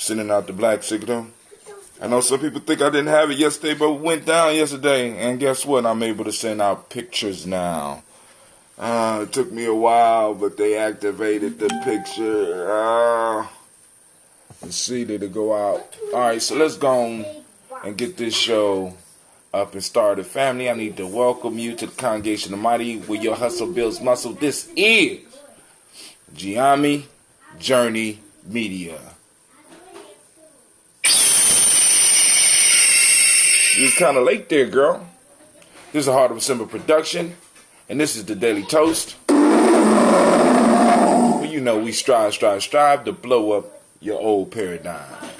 Sending out the black signal. I know some people think I didn't have it yesterday, but it went down yesterday. And guess what? I'm able to send out pictures now. It took me a while, but they activated the picture. Let's see, did it go out? Alright, so let's go and get this show up and started. Family, I need to welcome you to the Congregation of Mighty, where your hustle builds muscle. This is Giami Journey Media. You was kind of late there, girl. This is a Heart of December production, and this is the Daily Toast. Well, you know we strive to blow up your old paradigm.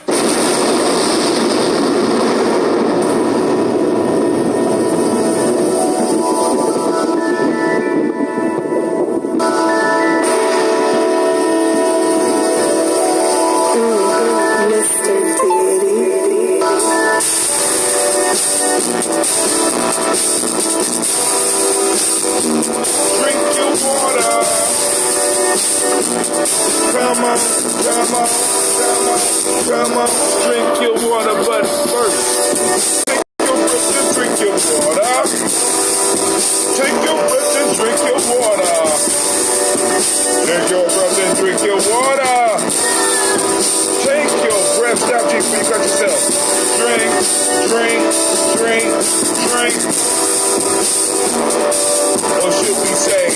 Come on, drink your water, but first, drink your water. Take your breath and drink your water. Take your breath and drink your water. Take your breath, stop before you cut yourself. Drink. Or should we say,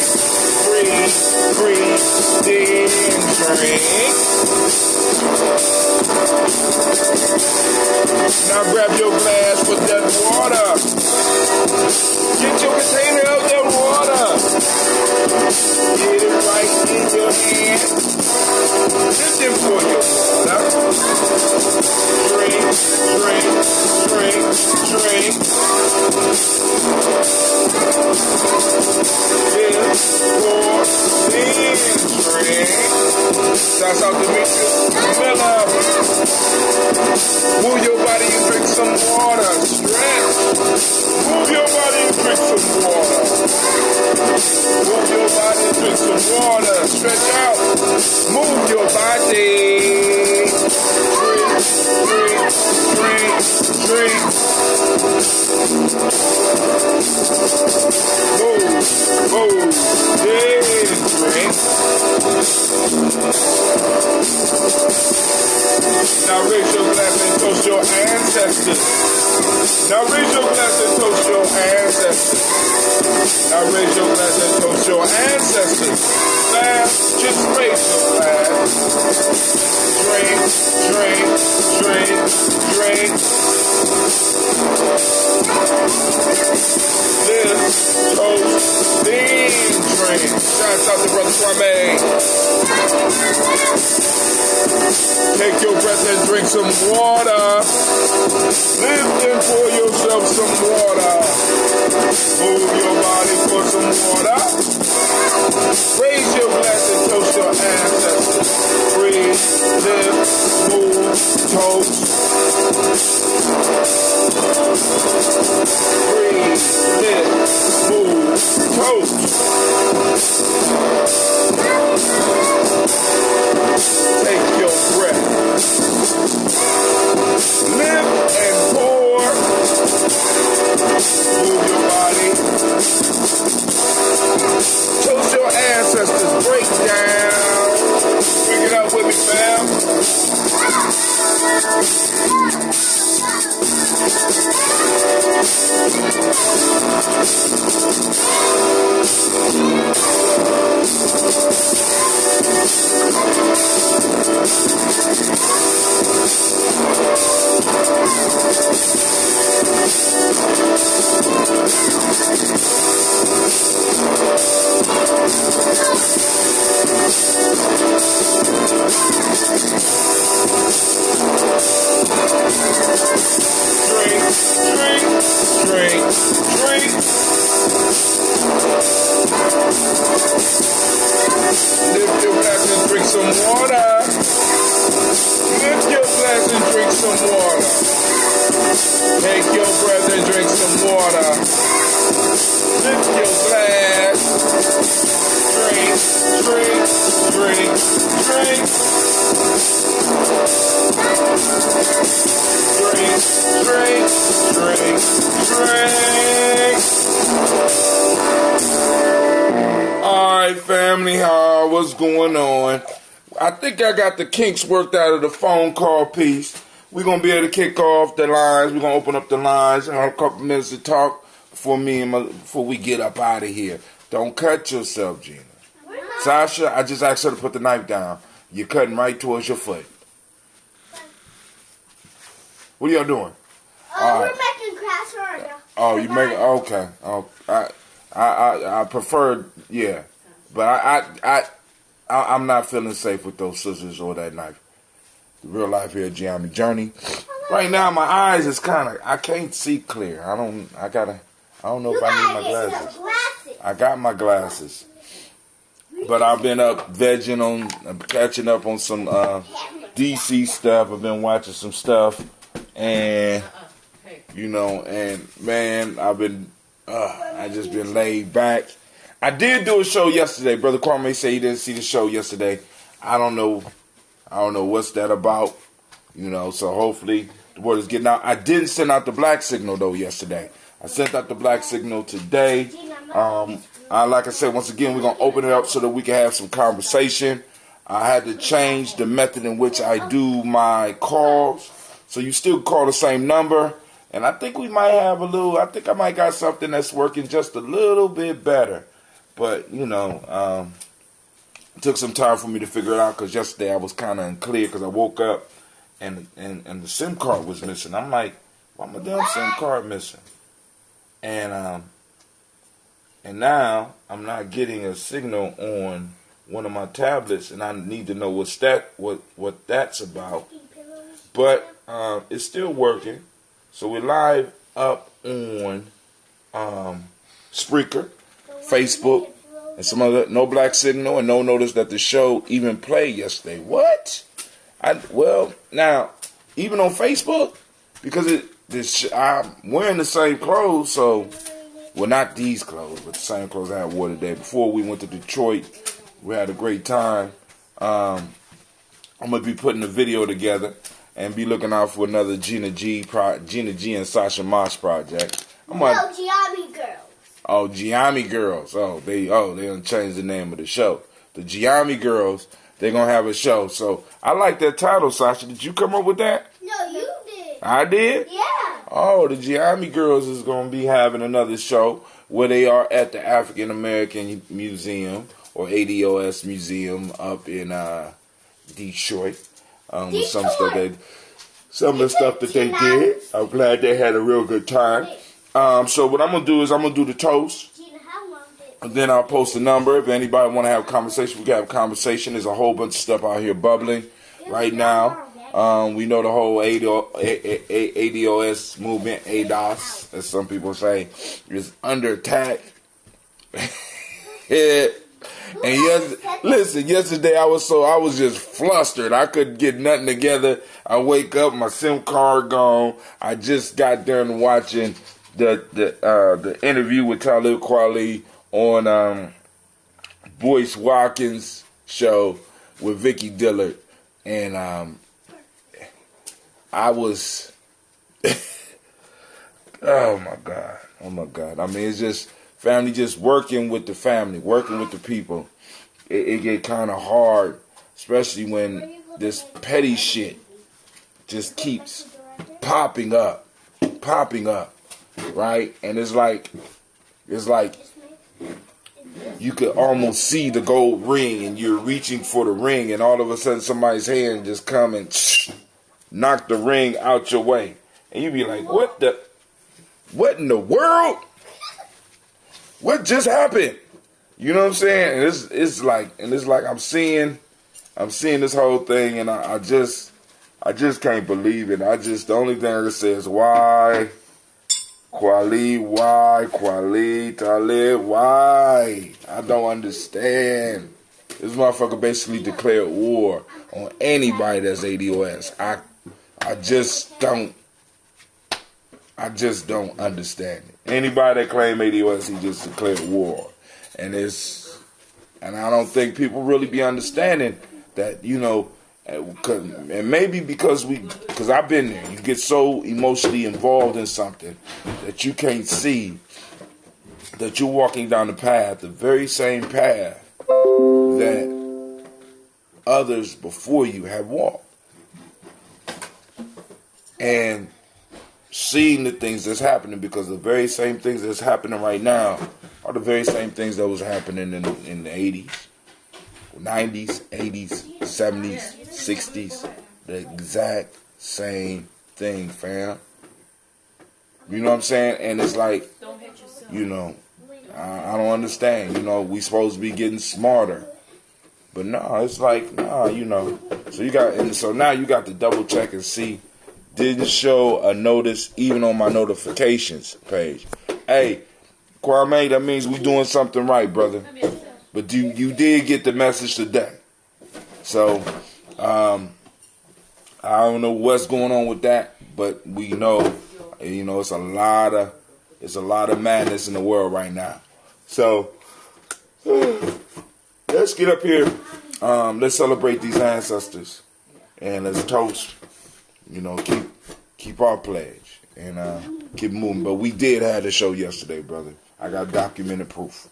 breathe, then drink. Now grab your glass with that water. Get your container of that water. Get it right in your hand. Listen for your water. Drink. Live, pour, then drink. Shouts out to Demetrius Miller. Move your body and drink some water. Stretch. Move your body and drink some water. Move your body and drink some water. Stretch out. Move your body. Drink. Move, then drink. Now raise your glass and toast your ancestors. Now raise your glass and toast your ancestors. Now raise your glass and toast your ancestors. Laugh, just raise your glass. Drink. Live, toast, then drink. Shouts out to Brother Kwame. Take your breath and drink some water. Lift and pour yourself some water. Move your body for some water. Raise your glass and toast your ancestors. Breathe, live, move, toast. Breathe, live, move, toast. Take your breath. Live and pour. Move your body. Toast your ancestors. Break down. Bring it up with me, fam. Drink. right, family, what's going on? I think I got the kinks worked out of the phone call piece. We're going to be able to kick off the lines. We're going to open up the lines and have a couple minutes to talk before we get up out of here. Don't cut yourself, Gina. Sasha, I just asked her to put the knife down. You're cutting right towards your foot. What are y'all doing? We're making crafts right now. Oh, you make okay. Oh, I prefer, yeah, but I'm not feeling safe with those scissors or that knife. The real life here, Gianni Journey. Right now, my eyes is I can't see clear. I don't know if I need my glasses. I got my glasses, but I've been up catching up on some DC stuff. I've been watching some stuff, and and man, I just been laid back. I did do a show yesterday. Brother Kwame said he didn't see the show yesterday. I don't know what's that about. So hopefully the word is getting out. I didn't send out the black signal though yesterday. I sent out the black signal today. Like I said, once again, we're gonna open it up so that we can have some conversation. I had to change the method in which I do my calls. So you still call the same number. And I think we might have I think I might got something that's working just a little bit better. But, it took some time for me to figure it out because yesterday I was kind of unclear because I woke up and the SIM card was missing. I'm like, why my damn SIM card missing? And now I'm not getting a signal on one of my tablets, and I need to know what that's about. But it's still working. So we're live up on Spreaker, Facebook, and some other no black signal, and no notice that the show even played yesterday. What? Now even on Facebook, because I'm wearing the same clothes, so not these clothes, but the same clothes I wore today. Before we went to Detroit, we had a great time. I'm gonna be putting a video together. And be looking out for another Gina G and Sasha Mosh project. Giami Girls. Oh, Giami Girls. They done changed the name of the show. The Giami Girls, they're gonna have a show. So I like that title, Sasha. Did you come up with that? No, you did. I did? Yeah. Oh, the Giami Girls is gonna be having another show where they are at the African American Museum or ADOS Museum up in Detroit. With some of the stuff that they did. I'm glad they had a real good time. So what I'm gonna do is I'm gonna do the toast, and then I'll post a number. If anybody want to have a conversation, we can have a conversation. There's a whole bunch of stuff out here bubbling right now. We know the whole ADOS movement, ADOS, as some people say, is under attack. And yesterday I was just flustered. I couldn't get nothing together. I wake up, my SIM card gone. I just got done watching the interview with Talib Kweli on Boyce Watkins' show with Vicky Dillard, and I was oh my god. I mean, it's just family, just working with the family, working with the people. It get kind of hard, especially when this petty shit just keeps popping up, right? And it's like you could almost see the gold ring, and you're reaching for the ring, and all of a sudden somebody's hand just come and knock the ring out your way, and you be like, what in the world? What just happened? You know what I'm saying? And it's like I'm seeing this whole thing, and I just can't believe it. The only thing I can say is why, Kweli, Talib, why? I don't understand. This motherfucker basically declared war on anybody that's ADOS. I just don't understand it. Anybody that claim ADOS, he just declared war. And I don't think people really be understanding that, and maybe because I've been there. You get so emotionally involved in something that you can't see that you're walking down the path, the very same path that others before you have walked. And seeing the things that's happening, because the very same things that's happening right now are the very same things that was happening in the 80s, 90s, 80s, 70s, 60s. The exact same thing, fam. You know what I'm saying? And it's like, you know, I don't understand. You know, we supposed to be getting smarter. But no, it's like, nah, you know. So now you got to double check and see. Didn't show a notice even on my notifications page. Hey, Kwame, that means we doing something right, brother. But you did get the message today. So, I don't know what's going on with that, but we know, you know, it's a lot of madness in the world right now. So, let's get up here. Let's celebrate these ancestors, and let's toast. You know, keep our pledge and keep moving. But we did have the show yesterday, brother. I got documented proof.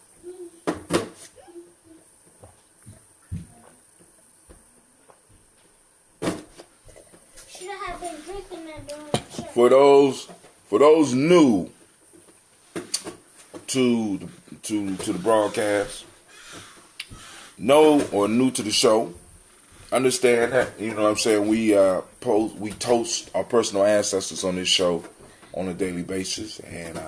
Should I have been drinking that during the show? For those new to the broadcast, or new to the show, understand that, you know what I'm saying, we toast our personal ancestors on this show on a daily basis, and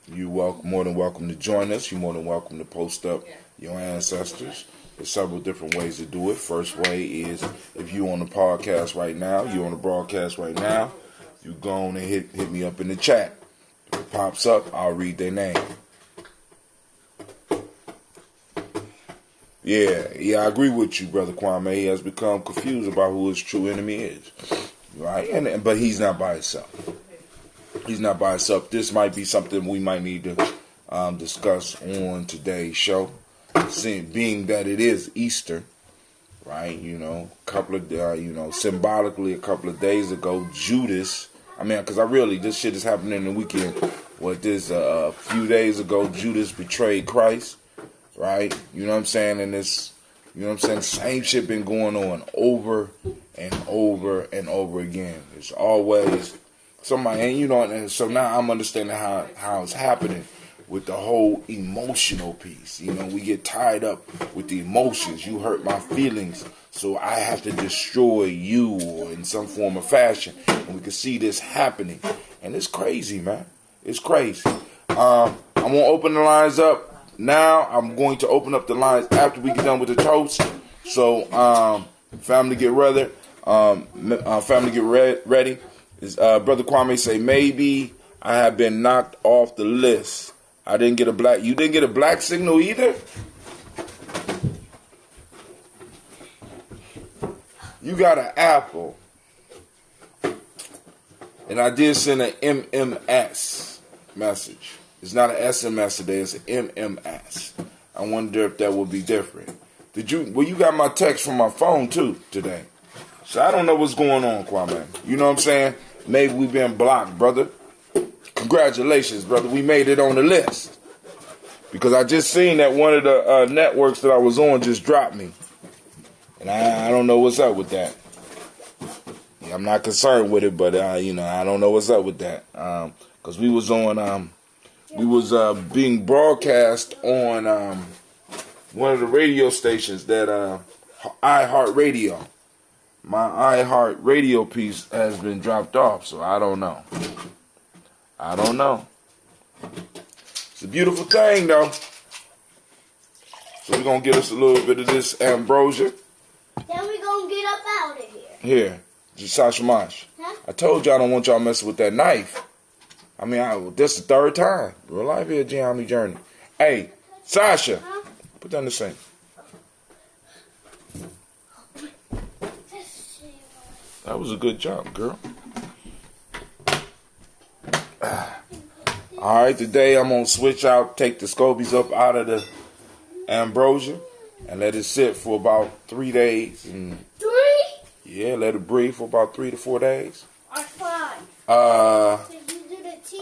you're more than welcome to join us. You're more than welcome to post up your ancestors. There's several different ways to do it. First way is, if you're on the podcast right now, you're on the broadcast right now, you go on and hit me up in the chat. If it pops up, I'll read their name. Yeah, I agree with you, Brother Kwame. He has become confused about who his true enemy is, right? But he's not by himself. He's not by himself. This might be something we might need to discuss on today's show, being that it is Easter, right? You know, symbolically, a couple of days ago, Judas. I mean, because this shit is happening in the weekend. A few days ago, Judas betrayed Christ. Right? You know what I'm saying? And this, you know what I'm saying? Same shit been going on over and over and over again. It's always somebody, and you know, and so now I'm understanding how it's happening with the whole emotional piece. You know, we get tied up with the emotions. You hurt my feelings, so I have to destroy you in some form or fashion. And we can see this happening. And it's crazy, man. It's crazy. I'm going to open the lines up. Now, I'm going to open up the lines after we get done with the toast. So, family get ready. Ready. Brother Kwame say, maybe I have been knocked off the list. You didn't get a black signal either? You got an Apple. And I did send an MMS message. It's not an SMS today, it's an MMS. I wonder if that would be different. You got my text from my phone too today. So I don't know what's going on, Kwame. You know what I'm saying? Maybe we've been blocked, brother. Congratulations, brother. We made it on the list. Because I just seen that one of the networks that I was on just dropped me. And I don't know what's up with that. Yeah, I'm not concerned with it, but, I don't know what's up with that. Because we was on... We was being broadcast on one of the radio stations that iHeartRadio. My iHeartRadio piece has been dropped off, so I don't know. It's a beautiful thing, though. So we're going to get us a little bit of this ambrosia. Then we're going to get up out of here. Here, just Sasha Mosh. Huh? I told you I don't want y'all messing with that knife. I mean, this is the third time. Real life here, Gianni Journey. Hey, Sasha, put that in the sink. That was a good job, girl. All right, today I'm going to switch out, take the scobies up out of the ambrosia, and let it sit for about 3 days. 3? Yeah, let it breathe for about 3 to 4 days. Or 5?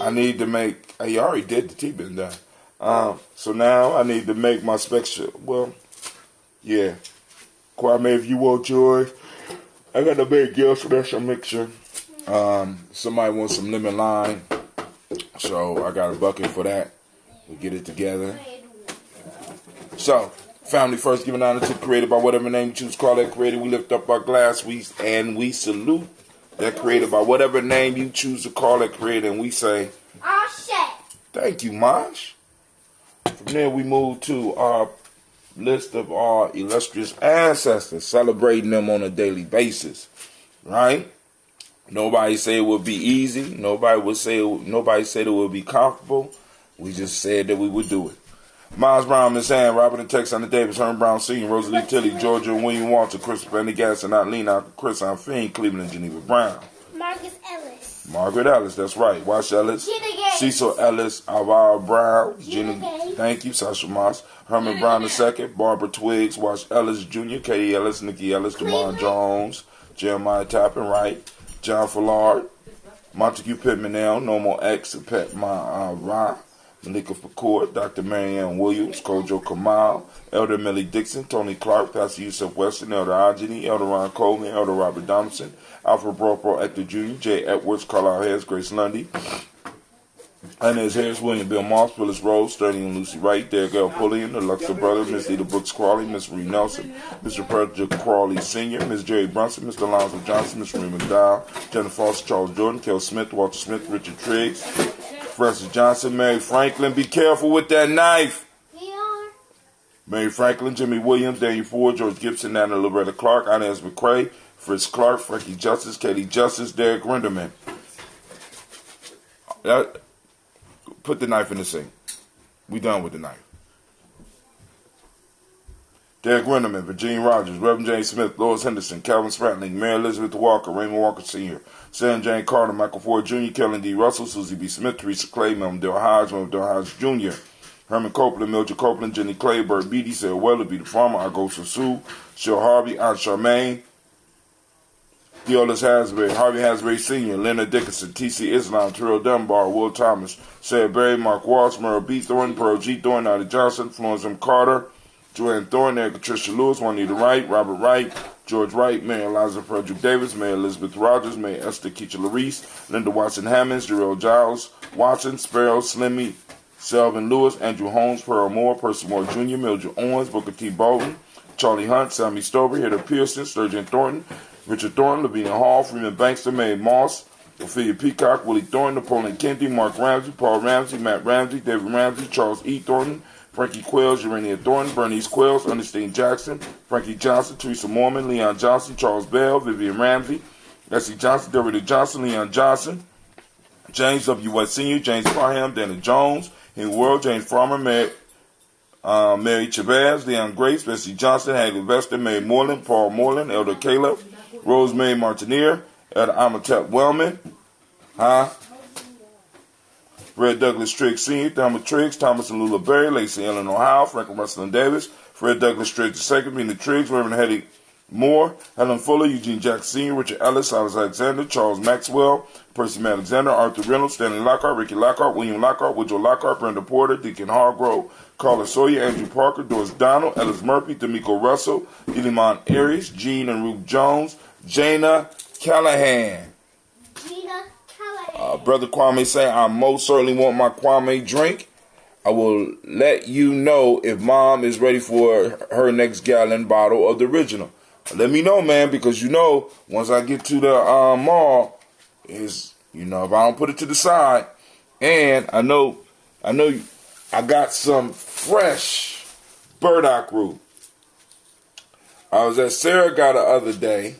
I need to make... You already did the tea been done. So now I need to make my special... Well, Yeah. Kwame, if you want yours, I got to make your special mixture. Somebody wants some lemon lime, so I got a bucket for that. We'll get it together. So, family first, giving honor to the creator by whatever name you choose to call that creator. We lift up our glass, we salute that creator by whatever name you choose to call that creator, and we say, Ashe. thank you, Mosh. From there, we move to our list of our illustrious ancestors, celebrating them on a daily basis, right? Nobody say it would be easy. Nobody said it would be comfortable. We just said that we would do it. Miles Brown, Miss Ann, Robert and Texana Davis, Herman Brown Sr., Rosalie Tilly, Georgia and William Walter, Christopher Pendergast, and Lena, Chris Fiend, Cleveland and Geneva Brown. Margaret Ellis, that's right. Wash Ellis, Cecil Ellis, Alvaro Brown, Gina, thank you, Sasha Moss, Herman Brown II, Barbara Twiggs, Wash Ellis Jr., Katie Ellis, Nikki Ellis, Jamon Jones, Jeremiah Tappan Wright, John Fallard, Montague Pittman L, Normal X, Pet Ra, Malika Facourt, Dr. Marianne Williams, Kojo Kamal, Elder Millie Dixon, Tony Clark, Pastor Yusuf Weston, Elder Ajani, Elder Ron Coleman, Elder Robert Donaldson, Alfred Bropro, Hector Jr., Jay Edwards, Carlisle Harris, Grace Lundy, Inez Harris, William Bill Moss, Phyllis Rose, Sterling and Lucy Wright, Derek L. Pulliam, the Luxor Brothers, Miss Lita Brooks Crawley, Miss Marie Nelson, Mr. Frederick Crawley Sr., Miss Jerry Brunson, Mr. Alonzo Johnson, Miss Marie McDowell, Jennifer Foster, Charles Jordan, Kel Smith, Walter Smith, Richard Triggs, Francis Johnson, Mary Franklin. Be careful with that knife. We are. Mary Franklin, Jimmy Williams, Daniel Ford, George Gibson, Nana Loretta Clark, Inez McCrae, Fritz Clark, Frankie Justice, Katie Justice, Derek Rinderman. Put the knife in the sink. We done with the knife. Derek Rinderman, Virginia Rogers, Reverend James Smith, Lois Henderson, Calvin Spratling, Mary Elizabeth Walker, Raymond Walker Sr., Sam Jane Carter, Michael Ford Jr., Kellen D. Russell, Susie B. Smith, Teresa Clay, Melvin Del Hodge, Jr., Herman Copeland, Mildred Copeland, Jenny Clay, Bert Beatty, Sarah Weatherby, the Farmer, Argosa Sue, Cheryl Harvey, Aunt Charmaine, Theolis Hasbury, Harvey Hasbury Sr., Leonard Dickinson, T.C. Islam, Terrell Dunbar, Will Thomas, Sarah Berry, Mark Walsh, Merle B. Thornton, Pearl G. Thornton, Ida Johnson, Florence M. Carter, Joanne Thornton, Erica Tricia Lewis, Juanita Wright, Robert Wright, George Wright, Mary Eliza Frederick Davis, Mary Elizabeth Rogers, Mary Esther Keisha Larice, Linda Watson Hammonds, Jarrell Giles Watson, Sparrow, Slimmy, Selvin Lewis, Andrew Holmes, Pearl Moore, Percy Moore Jr., Mildred Owens, Booker T. Bolton, Charlie Hunt, Sammy Stover, Heather Pearson, Sturgeon Thornton, Richard Thornton, Lavinia Hall, Freeman Bankster, Mae Moss, Ophelia Peacock, Willie Thornton, Napoleon Kennedy, Mark Ramsey, Paul Ramsey, Matt Ramsey, David Ramsey, Charles E. Thornton, Frankie Quells, Urania Thornton, Bernice Quells, Ernestine Jackson, Frankie Johnson, Teresa Mormon, Leon Johnson, Charles Bell, Vivian Ramsey, Essie Johnson, Dorita Johnson, Leon Johnson, James W. West Sr., James Parham, Dana Jones, Henry World, James Farmer, Mary Chavez, Leon Grace, Bessie Johnson, Hagley Vester, Mary Moreland, Paul Moreland, Elder Caleb, Rosemary Martinier, Elder Amatep Wellman, Fred Douglas Triggs Sr., Thomas Triggs, Thomas and Lula Berry, Lacey Ellen Ohio, Franklin Russell Davis, Fred Douglas Triggs II, Mina Triggs, Reverend Hetty Moore, Helen Fuller, Eugene Jackson Sr., Richard Ellis, Silas Alexander, Charles Maxwell, Percy Alexander, Arthur Reynolds, Stanley Lockhart, Ricky Lockhart, William Lockhart, Woodrow Lockhart, Brenda Porter, Deacon Hargrove, Carla Sawyer, Andrew Parker, Doris Donald, Ellis Murphy, D'Amico Russell, Iliman Aries, Jean and Ruth Jones, Jana Callahan. Brother Kwame say, I most certainly want my Kwame drink. I will let you know if Mom is ready for her next gallon bottle of the original. Let me know, man, because once I get to the mall, if I don't put it to the side, and I know I got some fresh burdock root. I was at Sarah the other day,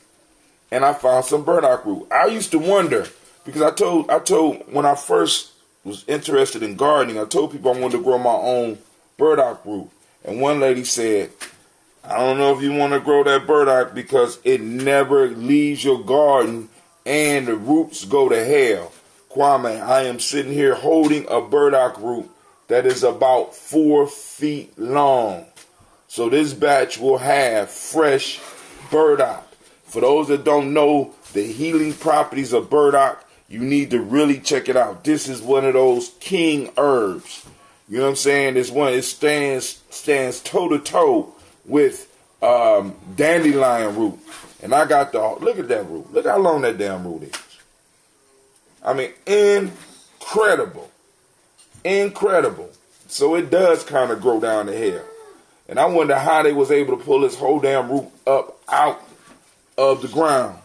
and I found some burdock root. I used to wonder, because I told when I first was interested in gardening, I told people I wanted to grow my own burdock root. And one lady said, I don't know if you want to grow that burdock because it never leaves your garden and the roots go to hell. Kwame, I am sitting here holding a burdock root that is about 4 feet long. So this batch will have fresh burdock. For those that don't know the healing properties of burdock, you need to really check it out. This is one of those king herbs. You know what I'm saying? It stands toe to toe with dandelion root. And I got look at that root. Look how long that damn root is. I mean, incredible. Incredible. So it does kind of grow down the hill. And I wonder how they was able to pull this whole damn root up out of the ground.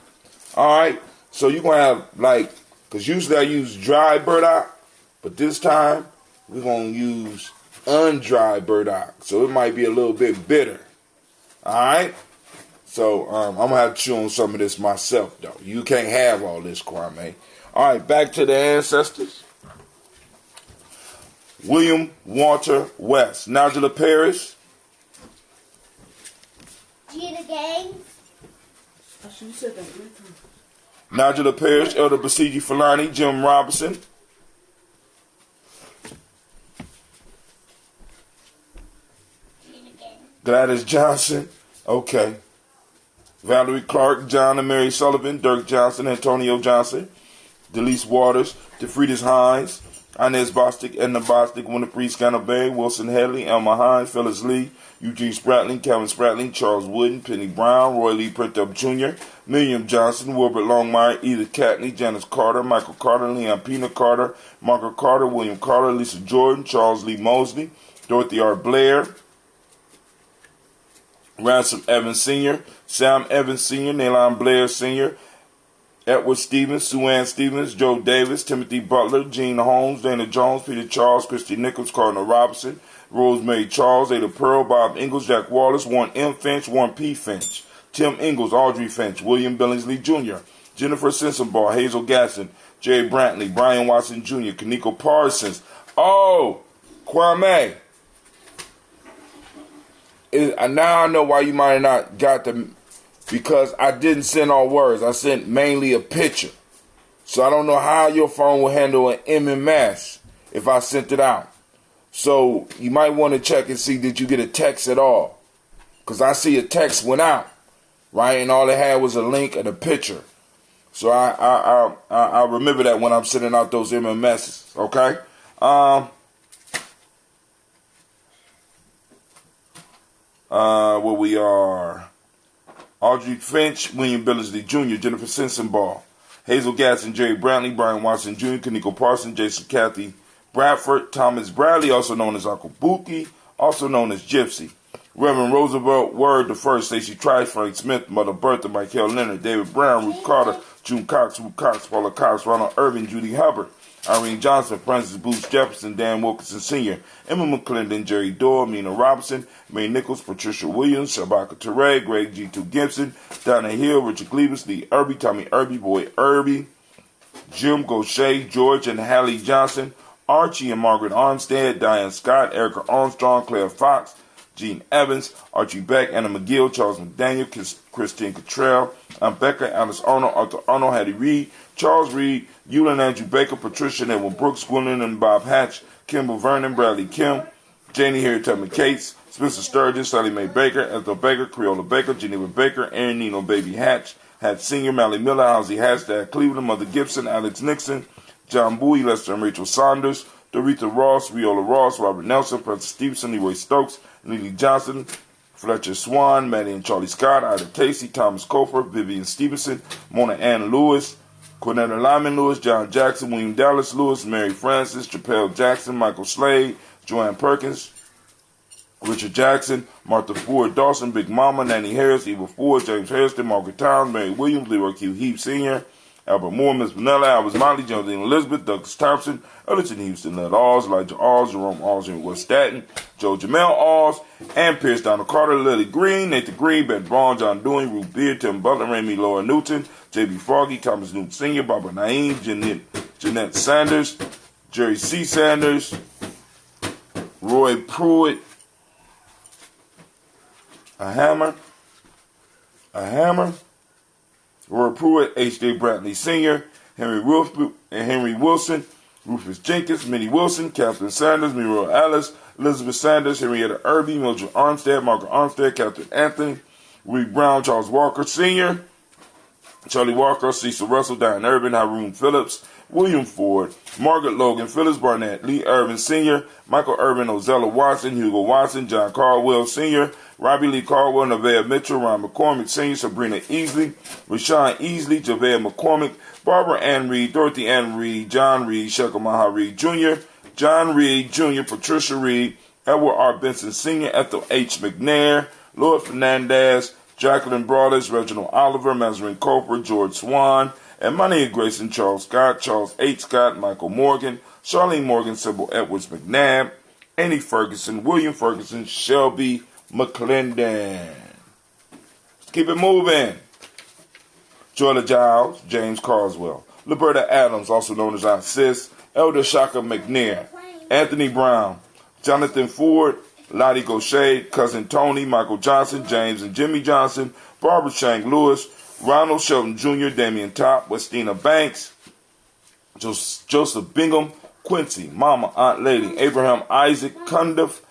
All right. So you're going to have like, because usually I use dry burdock, but this time we're going to use undried burdock. So it might be a little bit bitter. All right. So I'm going to have to chew on some of this myself, though. You can't have all this, Kwame. All right, back to the ancestors. William Walter West. Nigella Parrish. Gina Gaines. Nigella Parrish. Elder Basiji Fulani. Jim Robinson. Gina Gaines. Gladys Johnson. Okay. Valerie Clark. John and Mary Sullivan. Dirk Johnson. Antonio Johnson. Delise Waters. DeFriedis Hines. Inez Bostic, Edna Bostic, Winifred Scannabay, Wilson Headley, Elma Hines, Phyllis Lee, Eugene Spratling, Kevin Spratling, Charles Wooden, Penny Brown, Roy Lee Printup Jr., Miriam Johnson, Wilbert Longmire, Edith Catney, Janice Carter, Michael Carter, Leon Pina Carter, Margaret Carter, William Carter, Lisa Jordan, Charles Lee Mosley, Dorothy R. Blair, Ransom Evans Sr., Sam Evans Sr., Nalon Blair Sr., Edward Stevens, Sue Ann Stevens, Joe Davis, Timothy Butler, Gene Holmes, Dana Jones, Peter Charles, Christy Nichols, Cardinal Robinson, Rosemary Charles, Ada Pearl, Bob Ingalls, Jack Wallace, Warren M. Finch, Warren P. Finch, Tim Ingalls, Audrey Finch, William Billingsley Jr., Jennifer Sensenbaugh, Hazel Gasson, Jerry Brantley, Brian Watson Jr., Kaniko Parsons. Oh, Kwame. Now I know why you might have not got the... Because I didn't send all words. I sent mainly a picture. So I don't know how your phone will handle an MMS if I sent it out. So you might want to check and see, did you get a text at all? Because I see a text went out, right? And all it had was a link and a picture. So I remember that when I'm sending out those MMSs, okay? Where we are... Audrey Finch, William Billingsley Jr., Jennifer Sensenbaugh, Hazel Gasson, Jerry Brantley, Brian Watson Jr., Kaniko Parsons, Jason Kathy Bradford, Thomas Bradley, also known as Uncle Buki, also known as Gypsy, Reverend Roosevelt Word I, Stacey Trice, Frank Smith, Mother Bertha, Michael Leonard, David Brown, Ruth Carter, June Cox, Ruth Cox, Paula Cox, Ronald Irving, Judy Hubbard, Irene Johnson, Francis Booth Jefferson, Dan Wilkinson Sr., Emma McClendon, Jerry Doyle, Mina Robinson, May Nichols, Patricia Williams, Shabaka Teray, Greg G2 Gibson, Donna Hill, Richard Cleavis, Lee Irby, Tommy Irby, Boy Irby, Jim Gaucher, George and Hallie Johnson, Archie and Margaret Armstead, Diane Scott, Erica Armstrong, Claire Fox, Gene Evans, Archie Beck, Anna McGill, Charles McDaniel, Christine Cottrell, Becca, Alice Arnold, Arthur Arnold, Hattie Reed, Charles Reed, Eulin Andrew Baker, Patricia and Edwin Brooks, Gwendolyn and Bob Hatch, Kimball Vernon, Bradley Kim, Janie Harriet Tubman Cates, Spencer Sturgis, Sally Mae Baker, Ethel Baker, Creola Baker, Geneva Baker, Aaron Nino Baby Hatch, Hatch Sr., Mally Miller, Halsey Hashtag Cleveland, Mother Gibson, Alex Nixon, John Bowie, Lester and Rachel Saunders, Doretha Ross, Viola Ross, Robert Nelson, Francis Stevenson, Leroy Stokes, Lily Johnson, Fletcher Swan, Maddie and Charlie Scott, Ida Casey, Thomas Cofer, Vivian Stevenson, Mona Ann Lewis, Cornetta Lyman Lewis, John Jackson, William Dallas Lewis, Mary Francis, Chappelle Jackson, Michael Slade, Joanne Perkins, Richard Jackson, Martha Ford Dawson, Big Mama, Nanny Harris, Eva Ford, James Harrison, Margaret Towns, Mary Williams, Leroy Q. Heap Sr., Albert Moore, Miss Vanilla, Albert Motley, Geraldine Elizabeth, Douglas Thompson, Ellerton Houston, Ned Alls, Elijah Alls, Jerome Alls, and West Staten, Joe Jamel Alls, and Pierce Donald Carter, Lily Green, Nathan Green, Ben Braun, John Dewey, Ruth Beard, Tim Butler, Amy Laura Newton, J.B. Froggy, Thomas Newton Sr., Barbara Naeem, Jeanette Sanders, Jerry C. Sanders, Roy Pruitt, a hammer, Roy Pruitt, H.J. Brantley Sr., Henry Wilson, Rufus Jenkins, Minnie Wilson, Catherine Sanders, Muriel Alice, Elizabeth Sanders, Henrietta Irby, Mildred Armstead, Margaret Armstead, Catherine Anthony, Reed Brown, Charles Walker Sr., Charlie Walker, Cecil Russell, Diane Irvin, Haroon Phillips, William Ford, Margaret Logan, Phyllis Barnett, Lee Irvin Sr., Michael Irvin, Ozella Watson, Hugo Watson, John Caldwell Sr., Robbie Lee Caldwell, Nevaeh Mitchell, Ron McCormick Sr., Sabrina Easley, Rashawn Easley, Javea McCormick, Barbara Ann Reed, Dorothy Ann Reed, John Reed, Shekel Maha Reed Jr., John Reed Jr., Patricia Reed, Edward R. Benson Sr., Ethel H. McNair, Lord Fernandez, Jacqueline Broadus, Reginald Oliver, Mazarin Cooper, George Swan, Imani Grayson, Charles Scott, Charles H. Scott, Michael Morgan, Charlene Morgan, Sybil Edwards McNabb, Annie Ferguson, William Ferguson, Shelby McClendon. Let's keep it moving. Joyla Giles, James Carswell, Liberta Adams, also known as Aunt Sis, Elder Shaka McNair, Anthony Brown, Jonathan Ford, Lottie Gaucher, Cousin Tony, Michael Johnson, James and Jimmy Johnson, Barbara Shank Lewis, Ronald Shelton Jr., Damian Top, Westina Banks, Joseph Bingham, Quincy, Mama, Aunt Lady, Abraham Isaac Cundiff,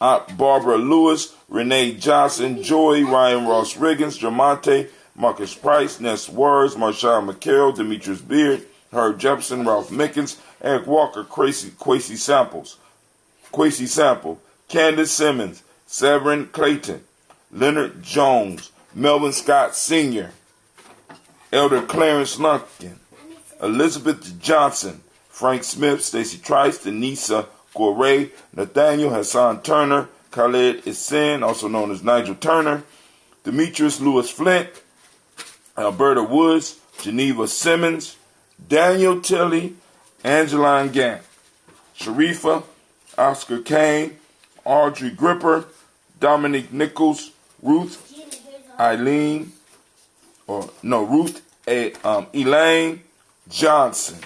Aunt Barbara Lewis, Renee Johnson, Joy, Ryan Ross Riggins, Jamonte, Marcus Price, Ness Words, Marshawn McCarroll, Demetrius Beard, Herb Jefferson, Ralph Mickens, Eric Walker, Quasi Sample, Candace Simmons, Severin Clayton, Leonard Jones, Melvin Scott Sr., Elder Clarence Lumpkin, Elizabeth Johnson, Frank Smith, Stacy Trice, Denisa Gorey, Nathaniel Hassan Turner, Khaled Isen, also known as Nigel Turner, Demetrius Lewis Flint, Alberta Woods, Geneva Simmons, Daniel Tilley, Angeline Gant, Sharifa, Oscar Kane, Audrey Gripper, Dominique Nichols, Ruth Elaine Johnson.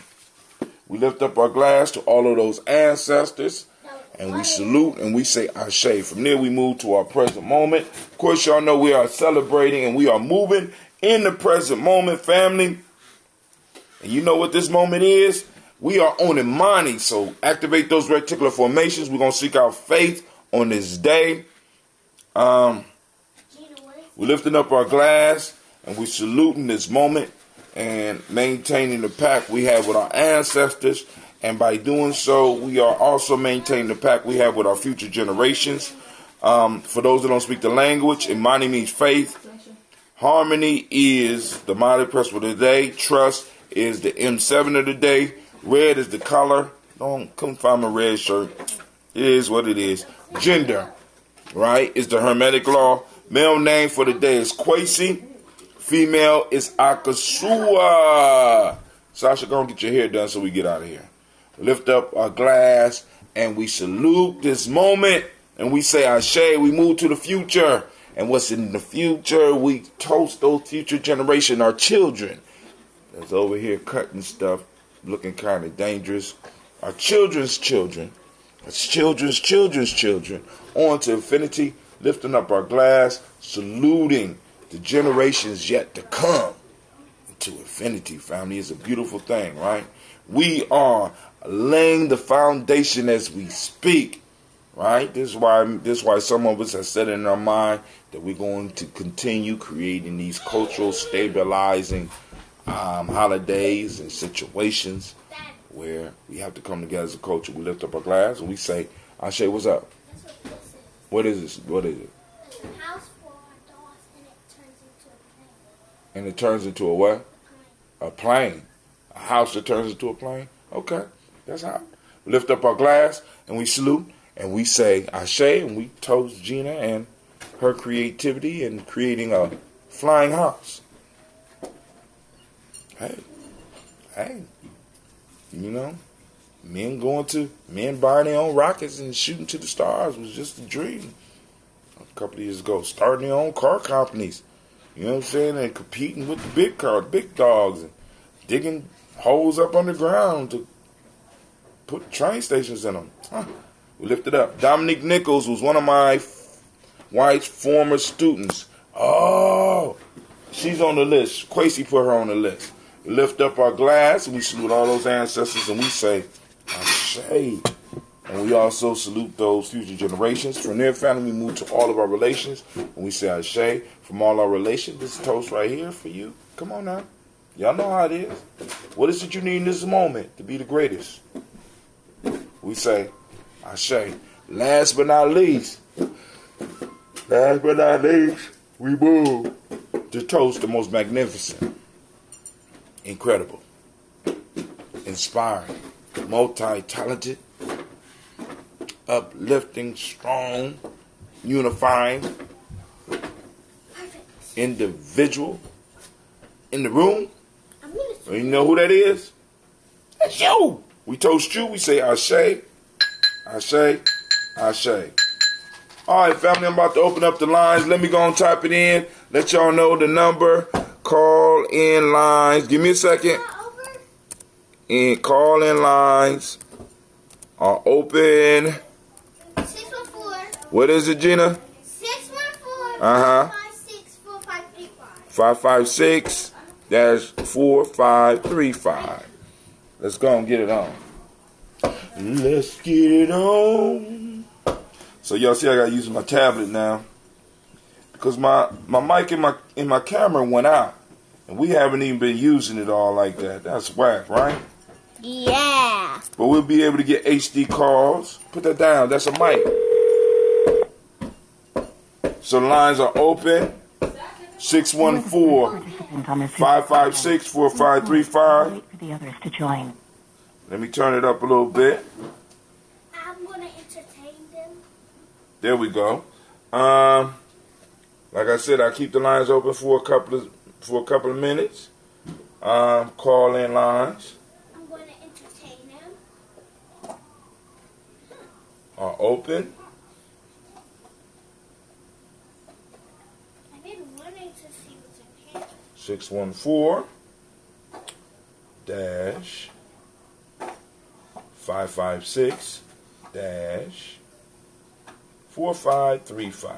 We lift up our glass to all of those ancestors, and we salute and we say Ashe. From there we move to our present moment. Of course, y'all know we are celebrating and we are moving in the present moment, family. And you know what this moment is? We are on Imani, so activate those reticular formations. We're going to seek out faith on this day. We're lifting up our glass, and we're saluting this moment and maintaining the pact we have with our ancestors. And by doing so, we are also maintaining the pact we have with our future generations. For those that don't speak the language, Imani means faith. Harmony is the mighty principle of the day. Trust is the M7 of the day. Red is the color. Couldn't find my red shirt. It is what it is. Gender, right, is the Hermetic law. Male name for the day is Kwesi. Female is Akasua. Sasha, go and get your hair done so we get out of here. Lift up our glass and we salute this moment and we say Ashe. We move to the future. And what's in the future, we toast those future generation, our children. That's over here cutting stuff, looking kind of dangerous. Our children's children, our children's children's children, on to infinity, lifting up our glass, saluting the generations yet to come to infinity, family. It's a beautiful thing, right? We are laying the foundation as we speak, right? This is why some of us have said in our mind that we're going to continue creating these cultural stabilizing holidays and situations where we have to come together as a culture. We lift up our glass and we say, Ashe, what's up? What is this? What is it? A house for our dogs and it turns into a plane. And it turns into a what? A plane. A house that turns into a plane? Okay, that's how. We lift up our glass and we salute and we say Ashe and we toast Gina and her creativity in creating a flying house. Hey, you know, men buying their own rockets and shooting to the stars was just a dream. A couple of years ago, starting their own car companies, you know what I'm saying, and competing with the big dogs, and digging holes up underground to put train stations in them. We lifted up. Dominique Nichols was one of my wife's former students. Oh, she's on the list. Kwesi put her on the list. We lift up our glass and we salute all those ancestors and we say, Ashe. And we also salute those future generations. From their family, we move to all of our relations and we say Ashe. From all our relations, this toast right here for you. Come on now. Y'all know how it is. What is it you need in this moment to be the greatest? We say, Ashe. Last but not least, we move to toast the most magnificent, incredible, inspiring, multi-talented, uplifting, strong, unifying individual in the room. You know who that is? That's you. We toast you. We say Ashe, Ashe, Ashe. All right, family, I'm about to open up the lines. Let me go and type it in. Let y'all know the number. Call in lines. Give me a second. And call in lines are open. 614. What is it, Gina? 614. 556-4535. 556-4535. Let's go and get it on. Let's get it on. So y'all see I gotta use my tablet now because my mic in my camera went out and we haven't even been using it all like that. That's whack, right? Yeah. But we'll be able to get HD calls. Put that down. That's a mic. So the lines are open. 614-556-4535. Wait for the others to join. Let me turn it up a little bit. I'm gonna entertain them. There we go. Like I said, I keep the lines open for a couple of minutes. Call in lines I'm gonna entertain them. are open. I've been wanting to see what's in here. 614 dash 556 dash 4535.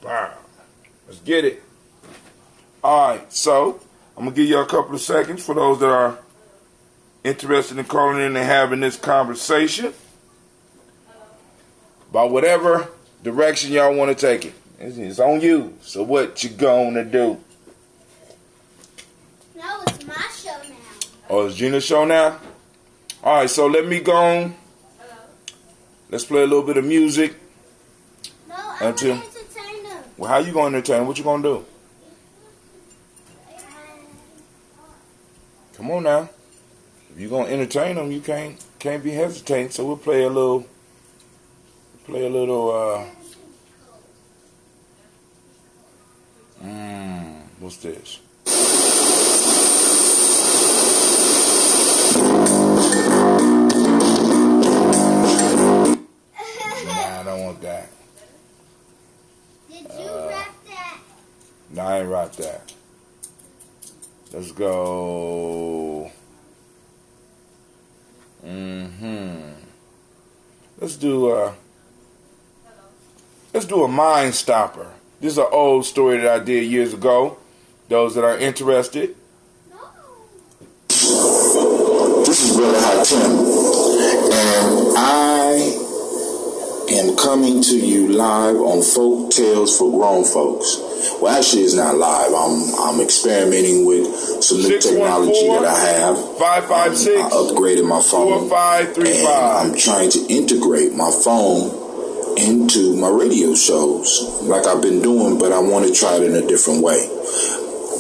Wow. Let's get it. Alright, so I'm going to give you a couple of seconds for those that are interested in calling in and having this conversation about whatever direction y'all want to take it. It's on you. So what you gonna do? No, it's my show now. Oh, it's Gina's show now? Alright, so let me go on. Let's play a little bit of music. No, I'm Until- gonna entertain them. Well, how you gonna entertain? What you gonna do? Come on now. If you gonna entertain them, you can't be hesitating. So we'll play a little what's this? Nah, I don't want that. Did you rap that? No, I ain't rock that. Let's go. Let's do a mind stopper. This is an old story that I did years ago. Those that are interested. No. This is Brother Hatem, and I am coming to you live on Folk Tales for Grown Folks. Well, actually, it's not live. I'm experimenting with some new technology that I have. 556. I upgraded my phone, 4535. and I'm trying to integrate my phone into my radio shows like I've been doing, but I want to try it in a different way.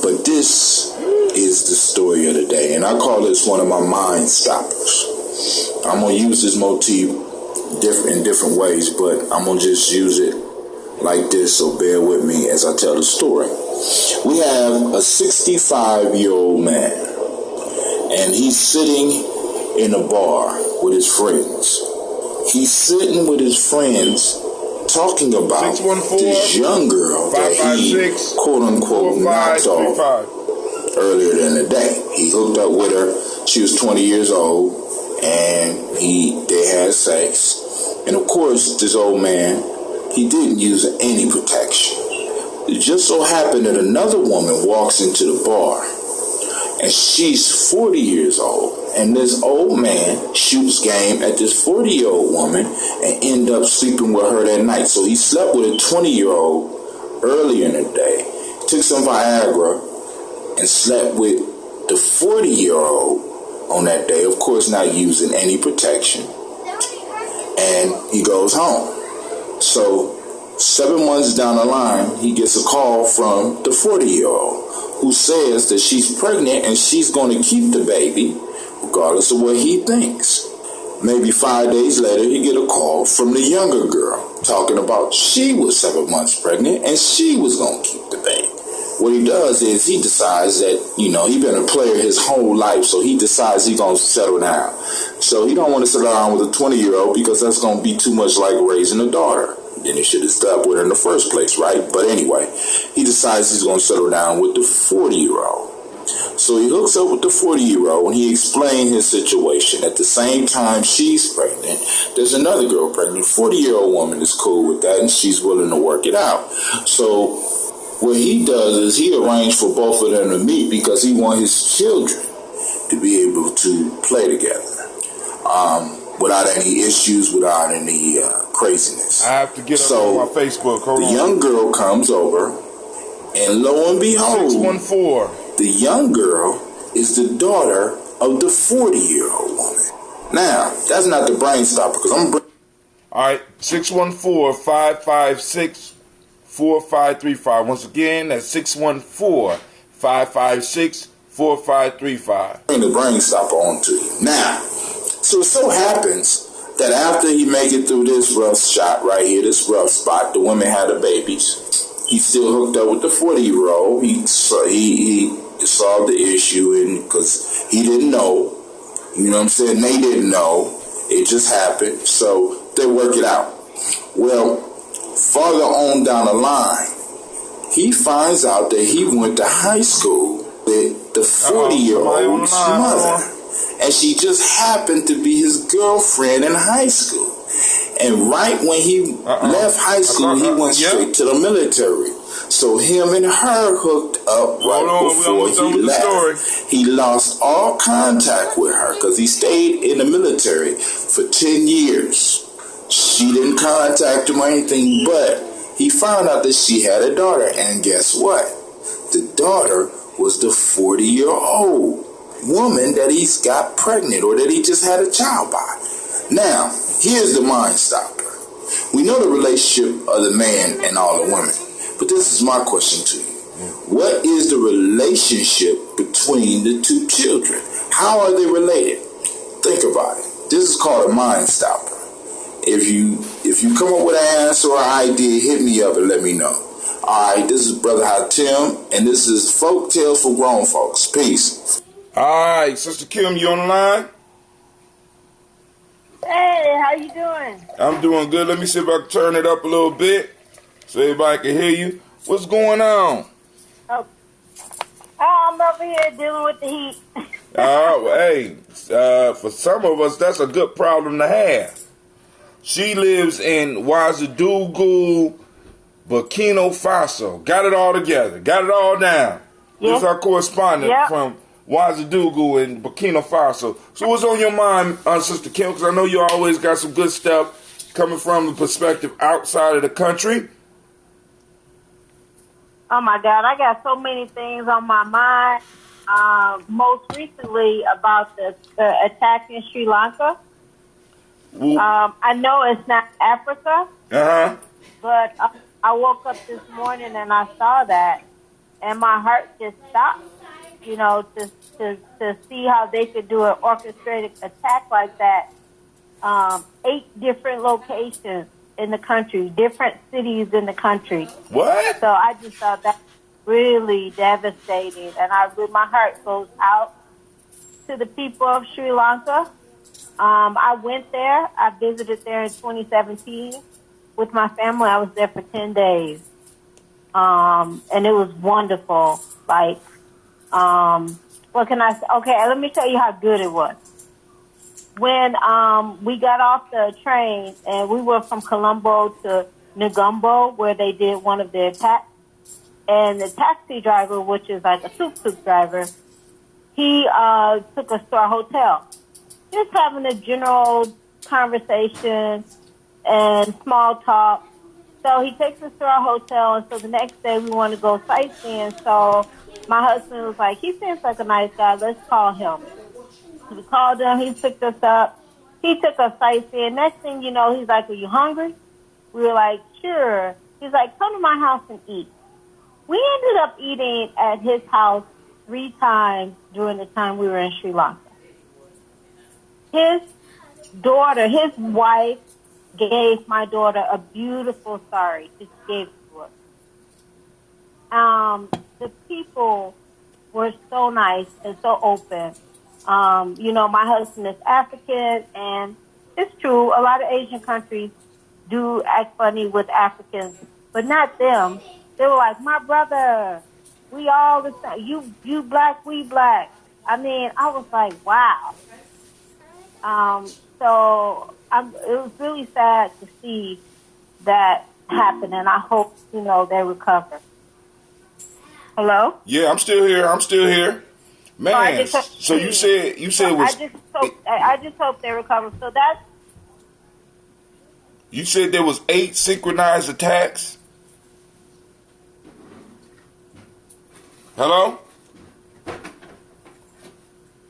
But this is the story of the day, and I call this one of my mind stoppers. I'm going to use this motif in different ways, but I'm going to just use it like this, so bear with me as I tell the story. We have a 65-year-old man, and he's sitting in a bar with his friends. He's sitting with his friends talking about 614, this young girl that he, quote-unquote, knocked off earlier in the day. He hooked up with her. She was 20 years old, and they had sex. And, of course, this old man, he didn't use any protection. It just so happened that another woman walks into the bar, and she's 40 years old. And this old man shoots game at this 40-year-old woman and end up sleeping with her that night. So he slept with a 20-year-old earlier in the day, took some Viagra, and slept with the 40-year-old on that day, of course not using any protection, and he goes home. So 7 months down the line, he gets a call from the 40-year-old who says that she's pregnant and she's going to keep the baby regardless of what he thinks. Maybe 5 days later, he get a call from the younger girl talking about she was 7 months pregnant and she was going to keep the baby. What he does is he decides that, he been a player his whole life, so he decides he's going to settle down. So he don't want to settle down with a 20-year-old because that's going to be too much like raising a daughter. Then he should have stopped with her in the first place, right? But anyway, he decides he's going to settle down with the 40-year-old. So he hooks up with the 40-year-old and he explained his situation. At the same time she's pregnant, there's another girl pregnant. 40-year-old woman is cool with that and she's willing to work it out. So what he does is he arranged for both of them to meet because he wants his children to be able to play together without any issues, without any craziness. I have to get up on my Facebook. Hold on. The young girl comes over and lo and behold, 614. the young girl is the daughter of the 40-year-old woman. Now, that's not the brain stopper because I'm... All right, 614-556-4535. Once again, that's 614-556-4535. Bring the brain stopper onto you. Now, so it so happens that after he make it through this rough shot right here, this rough spot, the women had the babies. He's still hooked up with the 40-year-old. He solved the issue because he didn't know. You know what I'm saying? They didn't know. It just happened. So they work it out. Well, farther on down the line, he finds out that he went to high school with the 40-year-old's mother. And she just happened to be his girlfriend in high school. And right when he left high school, he went straight to the military. So him and her hooked up before he left. He lost all contact with her because he stayed in the military for 10 years. She didn't contact him or anything, but he found out that she had a daughter. And guess what? The daughter was the 40-year-old woman that he's got pregnant or that he just had a child by. Now, here's the mind stopper. We know the relationship of the man and all the women, but this is my question to you. What is the relationship between the two children? How are they related? Think about it. This is called a mind stopper. If you come up with an answer or an idea, hit me up and let me know. Alright, this is Brother Hatim, and this is Folk Tales for Grown Folks. Peace. Alright, Sister Kim, you on the line? Hey, how you doing? I'm doing good. Let me see if I can turn it up a little bit so everybody can hear you. What's going on? Oh, I'm over here dealing with the heat. Well, hey, for some of us, that's a good problem to have. She lives in Ouagadougou, Burkina Faso. Got it all together. Got it all down. Yep. This is our correspondent from Ouagadougou in Burkina Faso. So what's on your mind, Sister Kim? Because I know you always got some good stuff coming from the perspective outside of the country. Oh, my God. I got so many things on my mind. Most recently about the attack in Sri Lanka. I know it's not Africa, but I woke up this morning and I saw that, and my heart just stopped, to see how they could do an orchestrated attack like that. 8 different locations in the country, different cities in the country. What? So I just thought that really devastating, and my heart goes out to the people of Sri Lanka. I went there. I visited there in 2017 with my family. I was there for 10 days. And it was wonderful. Like, what can I say? Okay, let me tell you how good it was. When we got off the train and we were from Colombo to Negombo, where they did one of their attacks, and the taxi driver, which is like a tuk-tuk driver, he took us to our hotel. Just having a general conversation and small talk. So he takes us to our hotel, and so the next day we want to go sightseeing. So my husband was like, he seems like a nice guy. Let's call him. We called him. He picked us up. He took us sightseeing. Next thing you know, he's like, are you hungry? We were like, sure. He's like, come to my house and eat. We ended up eating at his house 3 times during the time we were in Sri Lanka. His daughter, his wife, gave my daughter a beautiful sari. She gave it to us. The people were so nice and so open. My husband is African, and it's true, a lot of Asian countries do act funny with Africans, but not them. They were like, my brother, we all the same. You black, we black. I mean, I was like, wow. It was really sad to see that happen, and I hope, they recover. Hello? Yeah, I'm still here. Man, so you said it was... I just hope they recover. So that's... You said there was 8 synchronized attacks? Hello?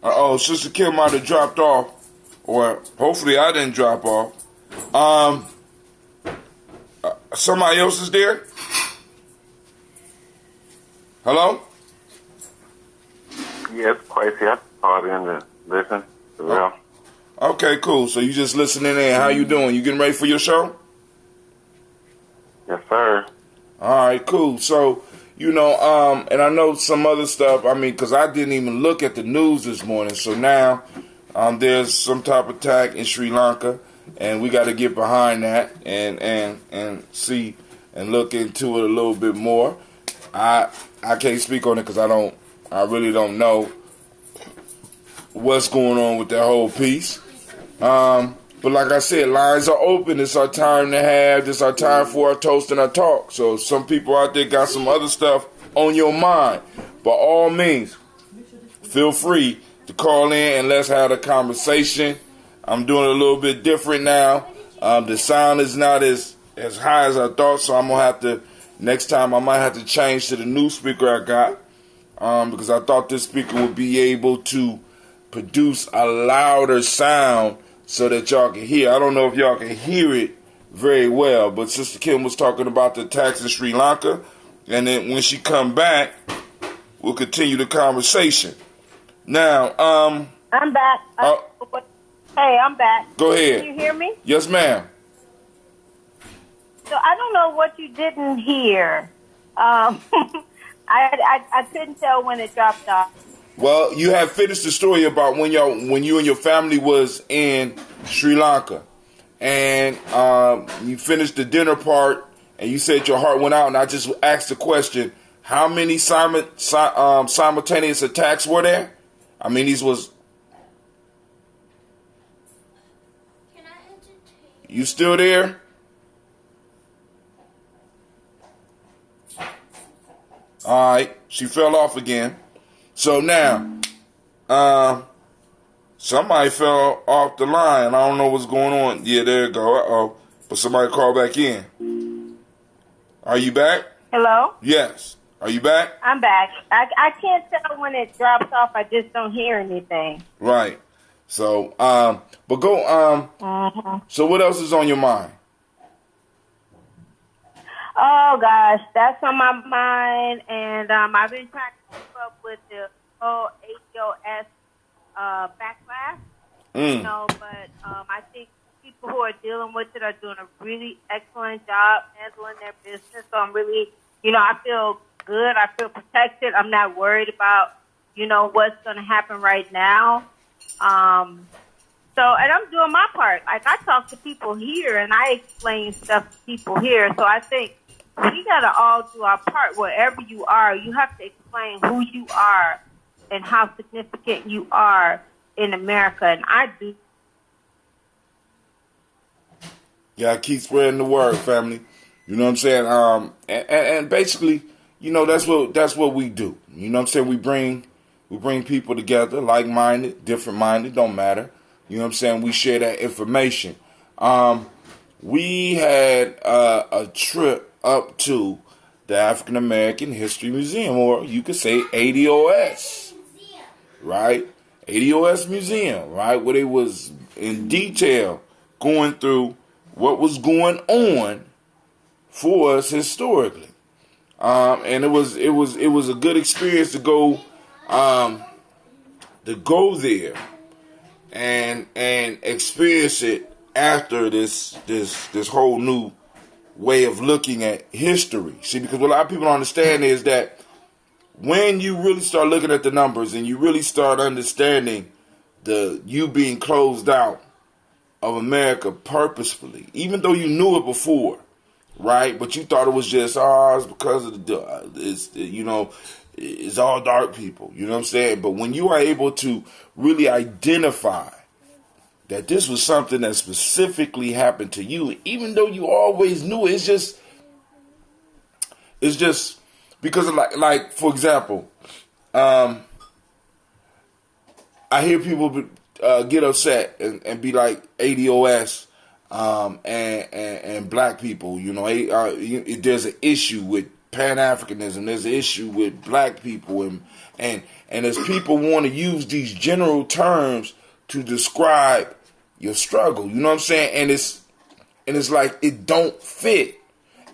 Uh-oh, Sister Kim might have dropped off. Or hopefully I didn't drop off. Somebody else is there? Hello? Yes, Quasi. I called in to listen. Well. Okay, cool. So you just listening in. How you doing? You getting ready for your show? Yes, sir. All right, cool. So, and I know some other stuff. I mean, because I didn't even look at the news this morning. So now there's some type of attack in Sri Lanka, and we got to get behind that and see and look into it a little bit more. I can't speak on it because I really don't know what's going on with that whole piece. But like I said, lines are open. It's our time to have. This our time for our toast and our talk. So some people out there got some other stuff on your mind. By all means, feel free to call in and let's have a conversation. I'm doing it a little bit different now. The sound is not as high as I thought, so I'm going to have to, next time I might have to change to the new speaker I got. Because I thought this speaker would be able to produce a louder sound so that y'all can hear. I don't know if y'all can hear it very well, but Sister Kim was talking about the attacks in Sri Lanka, and then when she come back, we'll continue the conversation. Now, I'm back. Hey, I'm back. Go ahead. Can you hear me? Yes, ma'am. So I don't know what you didn't hear. I couldn't tell when it dropped off. Well, you have finished the story about when you and your family was in Sri Lanka, and you finished the dinner part, and you said your heart went out. And I just asked the question: how many simultaneous attacks were there? I mean, these was. Can I entertain? You still there? All right, she fell off again. So now, somebody fell off the line. I don't know what's going on. Yeah, there you go. Uh-oh. But somebody called back in. Are you back? Hello? Yes. Are you back? I'm back. I can't tell when it drops off. I just don't hear anything. Right. So, but go, so what else is on your mind? Oh, gosh, that's on my mind, and I've been trying to keep up with the whole ADOS backlash, but I think people who are dealing with it are doing a really excellent job handling their business, so I'm really, I feel good, I feel protected, I'm not worried about, what's going to happen right now. And I'm doing my part. Like, I talk to people here, and I explain stuff to people here, so I think we got to all do our part. Wherever you are, you have to explain who you are and how significant you are in America. And I do. Yeah, keep spreading the word, family. You know what I'm saying? And basically, that's what we do. You know what I'm saying? We bring people together, like-minded, different-minded, don't matter. You know what I'm saying? We share that information. We had a trip up to the African American History Museum, or you could say ADOS, right? ADOS Museum, right? Where they was in detail going through what was going on for us historically. And it was a good experience to go there and experience it after this whole new way of looking at history. See, because what a lot of people don't understand is that when you really start looking at the numbers and you really start understanding you being closed out of America purposefully, even though you knew it before, right? But you thought it was just it's because of it's all dark people. You know what I'm saying? But when you are able to really identify that this was something that specifically happened to you, even though you always knew it, it's just because of like for example, I hear people get upset and be like ADOS and black people. You know, there's an issue with Pan-Africanism. There's an issue with black people, and as people want to use these general terms to describe your struggle, you know what I'm saying? And it's like it don't fit,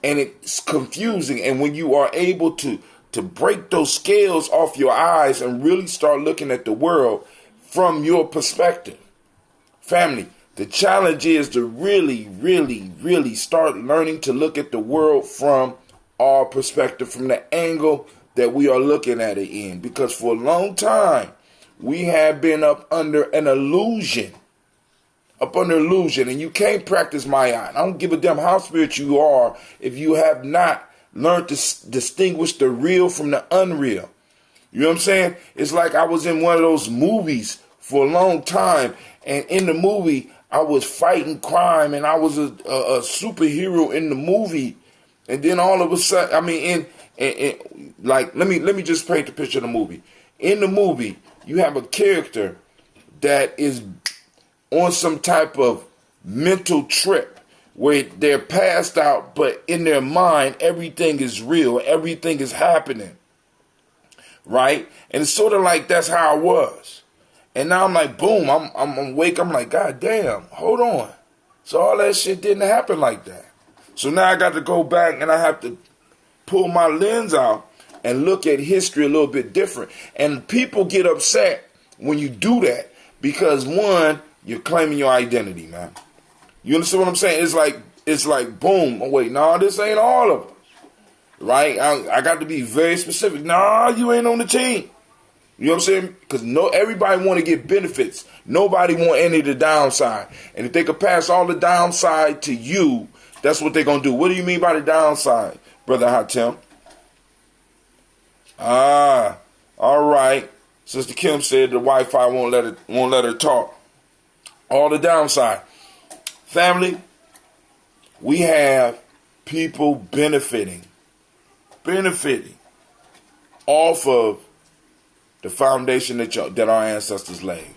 and it's confusing. And when you are able to break those scales off your eyes and really start looking at the world from your perspective, family, the challenge is to really, really, really start learning to look at the world from our perspective, from the angle that we are looking at it in. Because for a long time, we have been up under an illusion. And you can't practice Maya. I don't give a damn how spiritual you are if you have not learned to distinguish the real from the unreal. You know what I'm saying? It's like I was in one of those movies for a long time, and in the movie, I was fighting crime, and I was a superhero in the movie, and then all of a sudden, I mean, let me just paint the picture of the movie. In the movie, you have a character that is on some type of mental trip where they're passed out, but in their mind, everything is real, everything is happening, right? And it's sort of like that's how I was. And now I'm like, boom, I'm awake. I'm like, God damn, hold on. So all that shit didn't happen like that. So now I got to go back and I have to pull my lens out and look at history a little bit different. And people get upset when you do that because, one, you're claiming your identity, man. You understand what I'm saying? It's like boom. Oh, wait, no, this ain't all of us. Right? I got to be very specific. Nah, you ain't on the team. You know what I'm saying? Because everybody want to get benefits. Nobody want any of the downside. And if they could pass all the downside to you, that's what they're going to do. What do you mean by the downside, Brother Hatem? All right. Sister Kim said the Wi-Fi won't let her talk. All the downside. Family, we have people benefiting off of the foundation that our ancestors laid.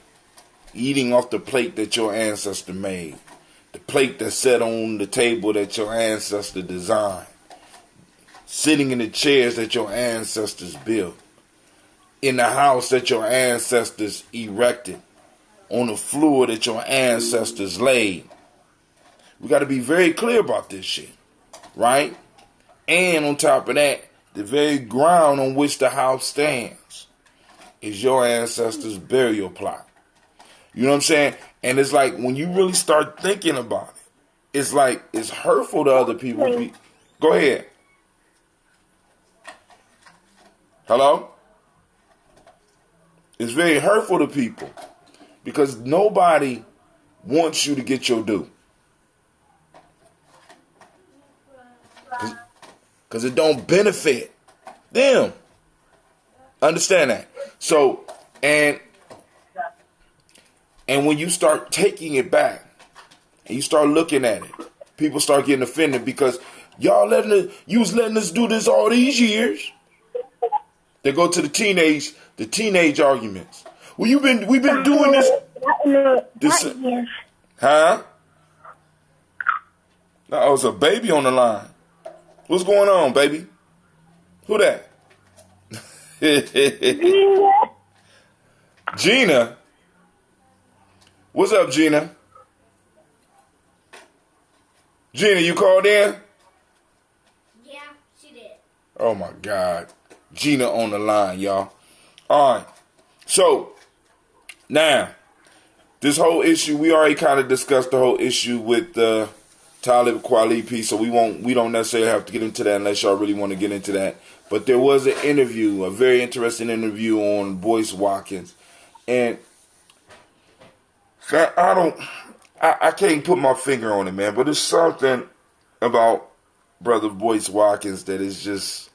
Eating off the plate that your ancestor made. The plate that's set on the table that your ancestor designed. Sitting in the chairs that your ancestors built. In the house that your ancestors erected. On the floor that your ancestors laid. We got to be very clear about this shit. Right? And on top of that, the very ground on which the house stands is your ancestors' burial plot. You know what I'm saying? And it's like when you really start thinking about it, it's like it's hurtful to other people. Go ahead. Hello? It's very hurtful to people because nobody wants you to get your due. Because it don't benefit them. Understand that? So, and when you start taking it back and you start looking at it, people start getting offended because you was letting us do this all these years. They go to the teenage arguments. Well, we've been doing this. Huh? No, it's a baby on the line. What's going on, baby? Who that? Gina? What's up, Gina? Gina, you called in? Yeah, she did. Oh my God. Gina on the line, y'all. Alright. So, now, this whole issue, we already kind of discussed the whole issue with the Talib Kweli piece, so we don't necessarily have to get into that unless y'all really want to get into that. But there was an interview, a very interesting interview on Boyce Watkins. And I can't put my finger on it, man, but there's something about Brother Boyce Watkins that is just,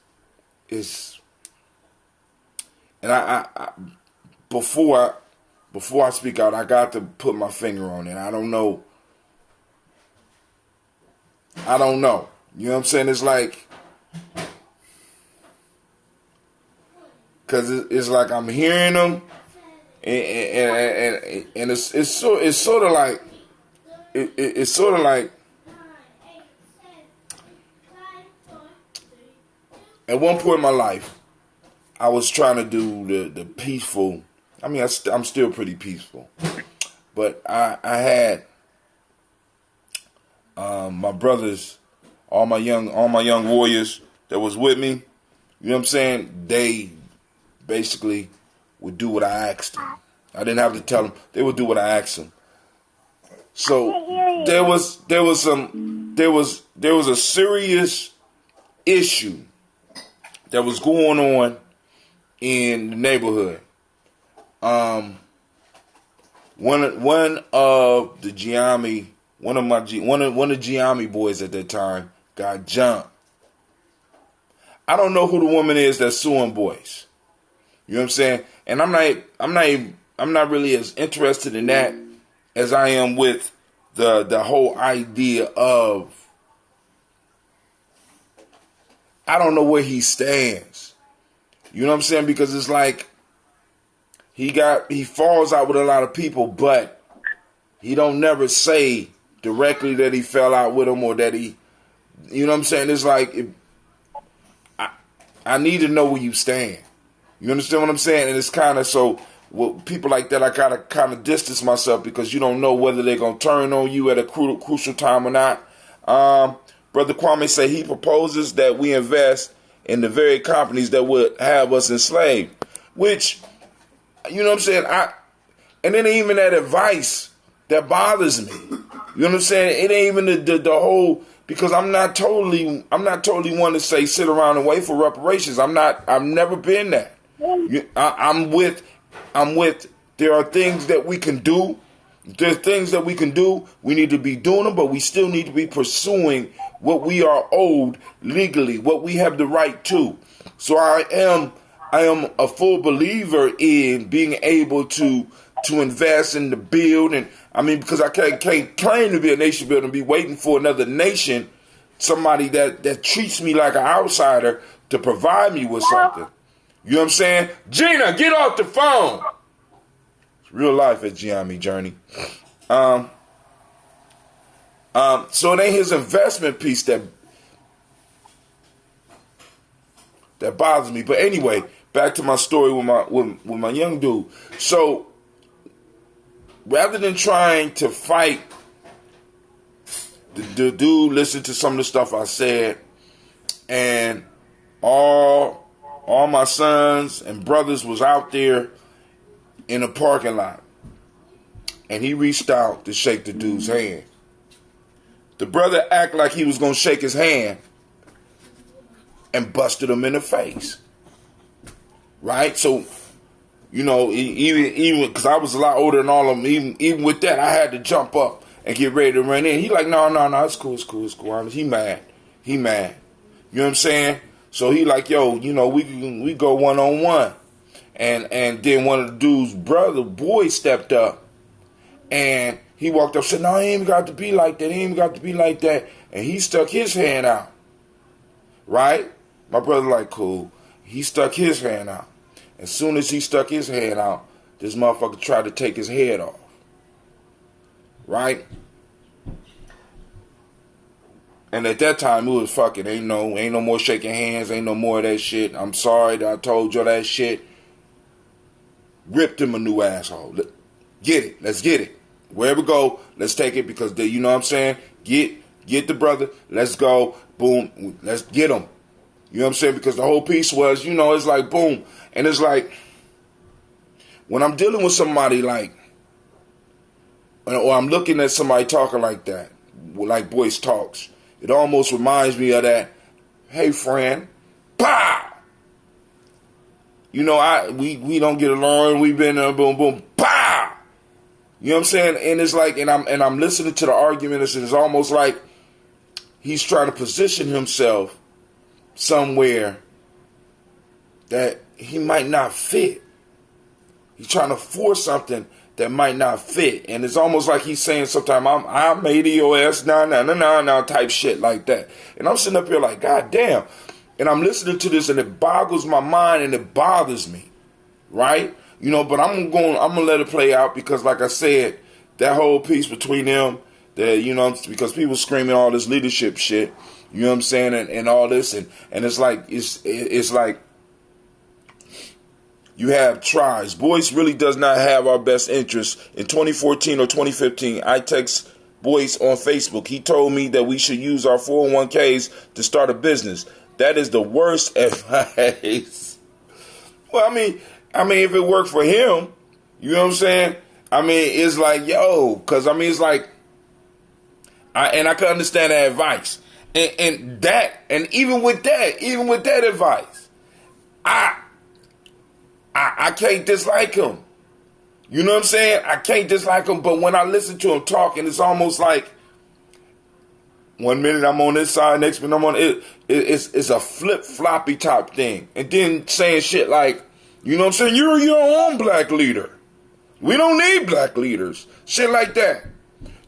and before I speak out, I got to put my finger on it. I don't know. You know what I'm saying? It's like, because it's like I'm hearing them, and it's sort of like it's sort of like at one point in my life, I was trying to do the peaceful. I mean, I'm still pretty peaceful, but I had my brothers, all my young warriors that was with me. You know what I'm saying? They basically would do what I asked them. I didn't have to tell them. They would do what I asked them. So there was a serious issue that was going on in the neighborhood. One of the Giammi, one of the Giammi boys at that time got jumped. I don't know who the woman is that's suing Boyce. You know what I'm saying? And I'm not really as interested in that as I am with the whole idea of, I don't know where he stands. You know what I'm saying? Because it's like he falls out with a lot of people, but he don't never say directly that he fell out with them or that he, you know what I'm saying? It's like, I need to know where you stand. You understand what I'm saying? And it's kind of so, with people like that, I gotta kind of distance myself because you don't know whether they're gonna turn on you at a crucial time or not. Brother Kwame say he proposes that we invest in the very companies that would have us enslaved, which, you know what I'm saying? And it ain't even that advice that bothers me. You know what I'm saying? It ain't even the whole, because I'm not totally one to say sit around and wait for reparations. I've never been that. I'm with, there are things that we can do. There's things that we can do. We need to be doing them, but we still need to be pursuing what we are owed legally, what we have the right to. So I am a full believer in being able to invest in the build, and I mean, because I can't claim to be a nation builder and be waiting for another nation, somebody that treats me like an outsider to provide me with something. You know what I'm saying? Gina, get off the phone. It's real life at Giammi Journey. So it ain't his investment piece that bothers me. But anyway, back to my story with my young dude. So rather than trying to fight, the dude listened to some of the stuff I said, and all my sons and brothers was out there in the parking lot, and he reached out to shake the dude's hand. The brother acted like he was going to shake his hand and busted him in the face. Right? So, you know, even because I was a lot older than all of them, even with that, I had to jump up and get ready to run in. He like, no, it's cool. He mad. You know what I'm saying? So he like, yo, you know, we go one-on-one. And then one of the dude's boy stepped up, and he walked up and said, no, he ain't got to be like that. And he stuck his hand out. Right? My brother like, cool. He stuck his hand out. As soon as he stuck his hand out, this motherfucker tried to take his head off. Right? And at that time, it was fucking, ain't no more shaking hands, ain't no more of that shit. I'm sorry that I told you that shit. Ripped him a new asshole. Get it. Let's get it. Wherever we go, let's take it because, you know what I'm saying? Get the brother. Let's go. Boom. Let's get him. You know what I'm saying? Because the whole piece was, it's like boom. And it's like, when I'm dealing with somebody like, or I'm looking at somebody talking like that, like Boyce talks, it almost reminds me of that, hey friend, bah! We don't get along, we've been boom, boom, bah! You know what I'm saying? And it's like, and I'm listening to the argument, it's almost like he's trying to position himself somewhere that he might not fit. He's trying to force something that might not fit. And it's almost like he's saying sometimes, I'm ADOS, nah, type shit like that. And I'm sitting up here like, God damn. And I'm listening to this and it boggles my mind and it bothers me. Right? But I'm gonna let it play out because like I said, that whole piece between them, because people screaming all this leadership shit, you know what I'm saying, and all this, and it's like you have tries. Boyce really does not have our best interests. In 2014 or 2015, I text Boyce on Facebook. He told me that we should use our 401ks to start a business. That is the worst advice. Well, I mean, if it worked for him, you know what I'm saying? It's like, because it's like, I can understand that advice. And even with that advice, I can't dislike him. You know what I'm saying? I can't dislike him, but when I listen to him talking, it's almost like 1 minute I'm on this side, next minute I'm on it. It's a flip-floppy type thing. And then saying shit like, you know what I'm saying? You're your own black leader. We don't need black leaders. Shit like that.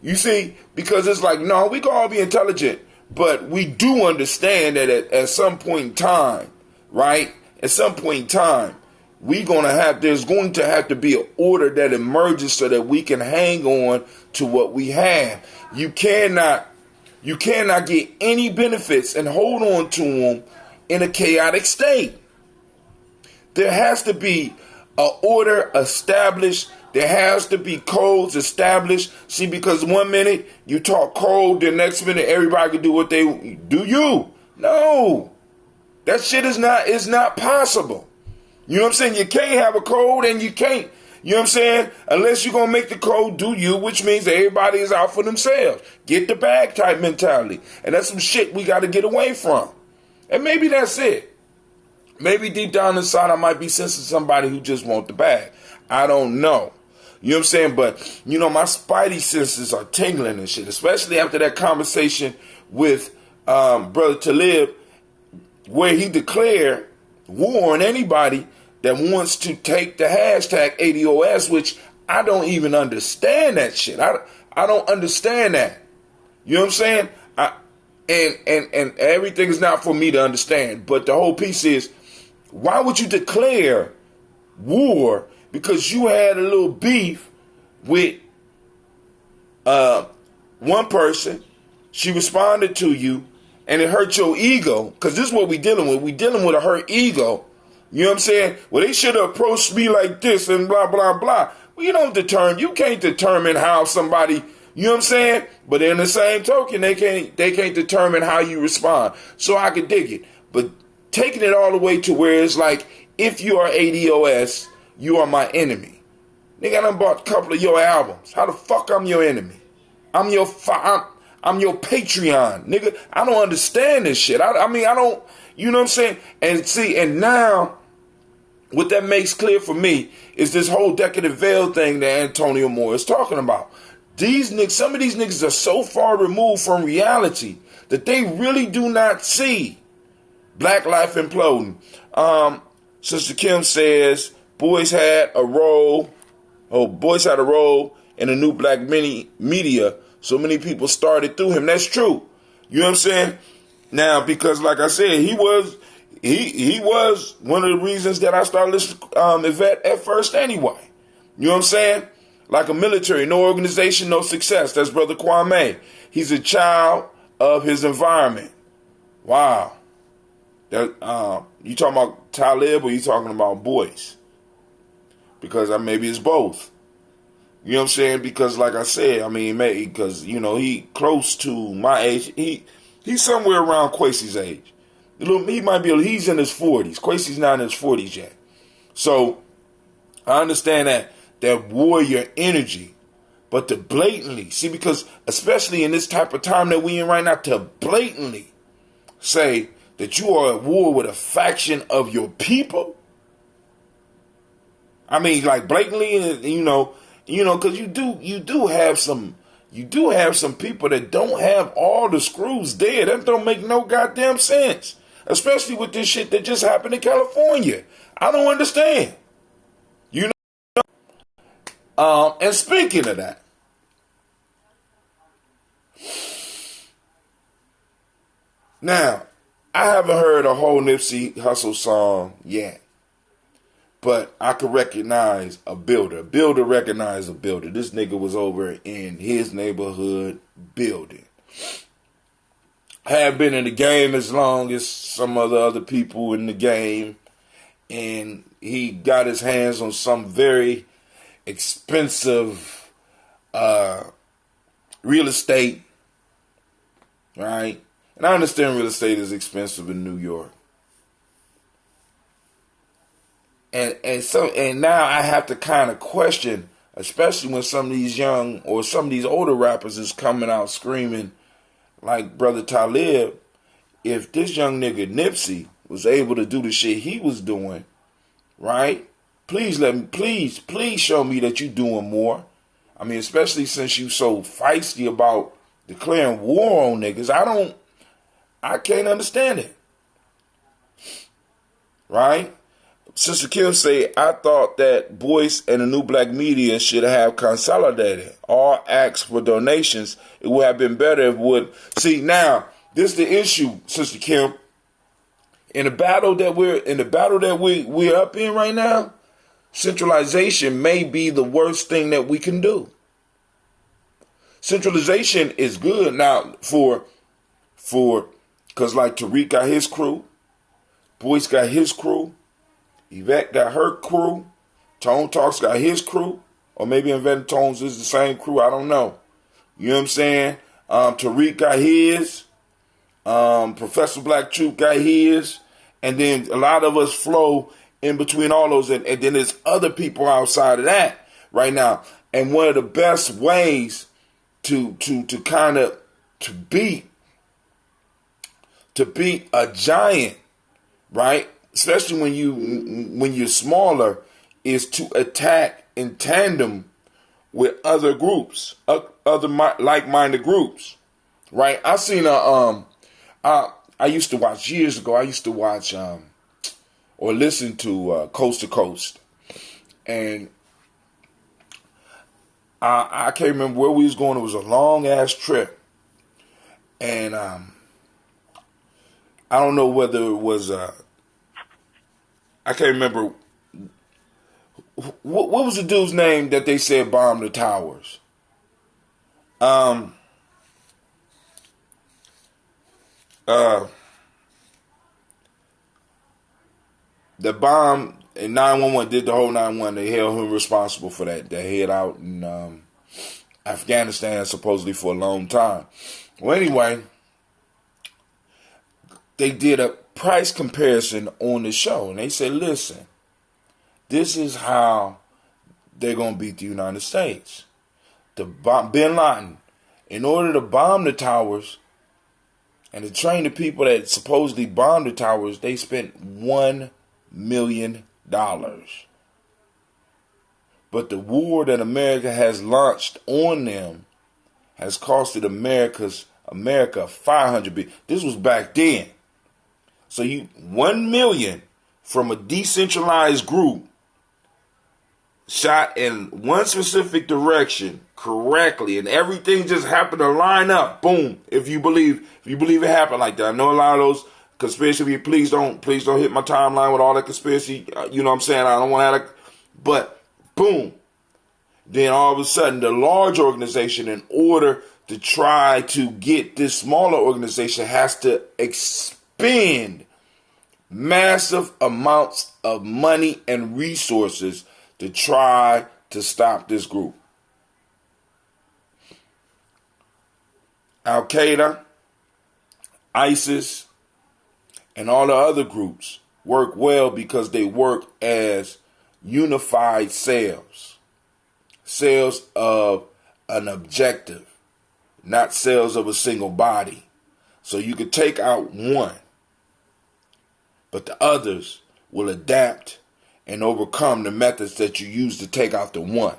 You see? Because it's like, no, we can all be intelligent, but we do understand that at some point in time, right? At some point in time, there's going to have to be an order that emerges so that we can hang on to what we have. You cannot get any benefits and hold on to them in a chaotic state. There has to be an order established. There has to be codes established. See, because 1 minute you talk code, the next minute everybody can do what they do. No, that shit is not possible. You know what I'm saying? You can't have a code and you can't, you know what I'm saying? Unless you're going to make the code do you, which means that everybody is out for themselves. Get the bag type mentality. And that's some shit we got to get away from. And maybe that's it. Maybe deep down inside I might be sensing somebody who just want the bag. I don't know. You know what I'm saying? But, my spidey senses are tingling and shit, especially after that conversation with Brother Talib, where he declared war on anybody that wants to take the hashtag ADOS, which I don't even understand that shit. I don't understand that. You know what I'm saying? And everything is not for me to understand. But the whole piece is, why would you declare war because you had a little beef with one person? She responded to you, and it hurt your ego, because this is what we're dealing with. We're dealing with a hurt ego. You know what I'm saying? Well, they should have approached me like this and blah, blah, blah. Well, you can't determine how somebody, you know what I'm saying? But in the same token, they can't determine how you respond. So I can dig it. But taking it all the way to where it's like, if you are ADOS, you are my enemy. Nigga, I done bought a couple of your albums. How the fuck I'm your enemy? I'm your Patreon, nigga. I don't understand this shit. I don't, you know what I'm saying? And see, and now, what that makes clear for me is this whole decadent veil thing that Antonio Moore is talking about. Some of these niggas are so far removed from reality that they really do not see black life imploding. Sister Kim says, Boyce had a role in the new black media. So many people started through him. That's true. You know what I'm saying? Now, because like I said, he was one of the reasons that I started listening to Yvette at first anyway. You know what I'm saying? Like a military, no organization, no success. That's Brother Kwame. He's a child of his environment. Wow. That you talking about Talib or you talking about Boyce? Because maybe it's both. You know what I'm saying? Because like I said, I mean, maybe because he close to my age. He's somewhere around Quasi's age. He might be. He's in his 40s. Quasi's not in his 40s yet. So I understand that warrior energy, but to blatantly see, because especially in this type of time that we in right now, to blatantly say that you are at war with a faction of your people. I mean, like blatantly, because you do have some people that don't have all the screws there. That don't make no goddamn sense, especially with this shit that just happened in California. I don't understand. And speaking of that, now I haven't heard a whole Nipsey Hussle song yet. But I could recognize a builder. Builder recognized a builder. This nigga was over in his neighborhood building. Had been in the game as long as some of the other people in the game. And he got his hands on some very expensive real estate. Right? And I understand real estate is expensive in New York. And now I have to kind of question, especially when some of these young or some of these older rappers is coming out screaming like Brother Talib, if this young nigga Nipsey was able to do the shit he was doing, right? Please show me that you're doing more. I mean, especially since you so feisty about declaring war on niggas. I can't understand it. Right? Sister Kim say, I thought that Boyce and the New Black Media should have consolidated all acts for donations. It would have been better if it would. See, now, this is the issue, Sister Kim. In the battle that we're up in right now, centralization may be the worst thing that we can do. Centralization is good now for because like Tariq got his crew, Boyce got his crew, Yvette got her crew. Tone Talks got his crew. Or maybe Yvette Tones is the same crew. I don't know. You know what I'm saying? Tariq got his. Professor Black Truth got his. And then a lot of us flow in between all those. And then there's other people outside of that right now. And one of the best ways to beat a giant, right? Especially when you're smaller, is to attack in tandem with other groups, other like-minded groups, right? I seen I used to watch years ago. I used to watch or listen to Coast to Coast, and I can't remember where we was going. It was a long ass trip, and I don't know whether it was. I can't remember. What was the dude's name that they said bombed the towers? The bomb in 911 did the whole 911. They held him responsible for that. They hid out in Afghanistan supposedly for a long time. Well, anyway, they did a price comparison on the show, and they said, listen, this is how they're going to beat the United States. Bin Laden, in order to bomb the towers and to train the people that supposedly bombed the towers, they spent $1 million. But the war that America has launched on them has costed America $500 billion. This was back then. So $1 million from a decentralized group shot in one specific direction correctly, and everything just happened to line up. Boom! If you believe it happened like that. I know a lot of those conspiracy. Please don't hit my timeline with all that conspiracy. You know what I'm saying? I don't want to. But boom! then all of a sudden the large organization, in order to try to get this smaller organization, has to expend massive amounts of money and resources to try to stop this group. Al-Qaeda, ISIS, and all the other groups work well because they work as unified cells of an objective, not cells of a single body. So you could take out one, but the others will adapt and overcome the methods that you use to take out the one.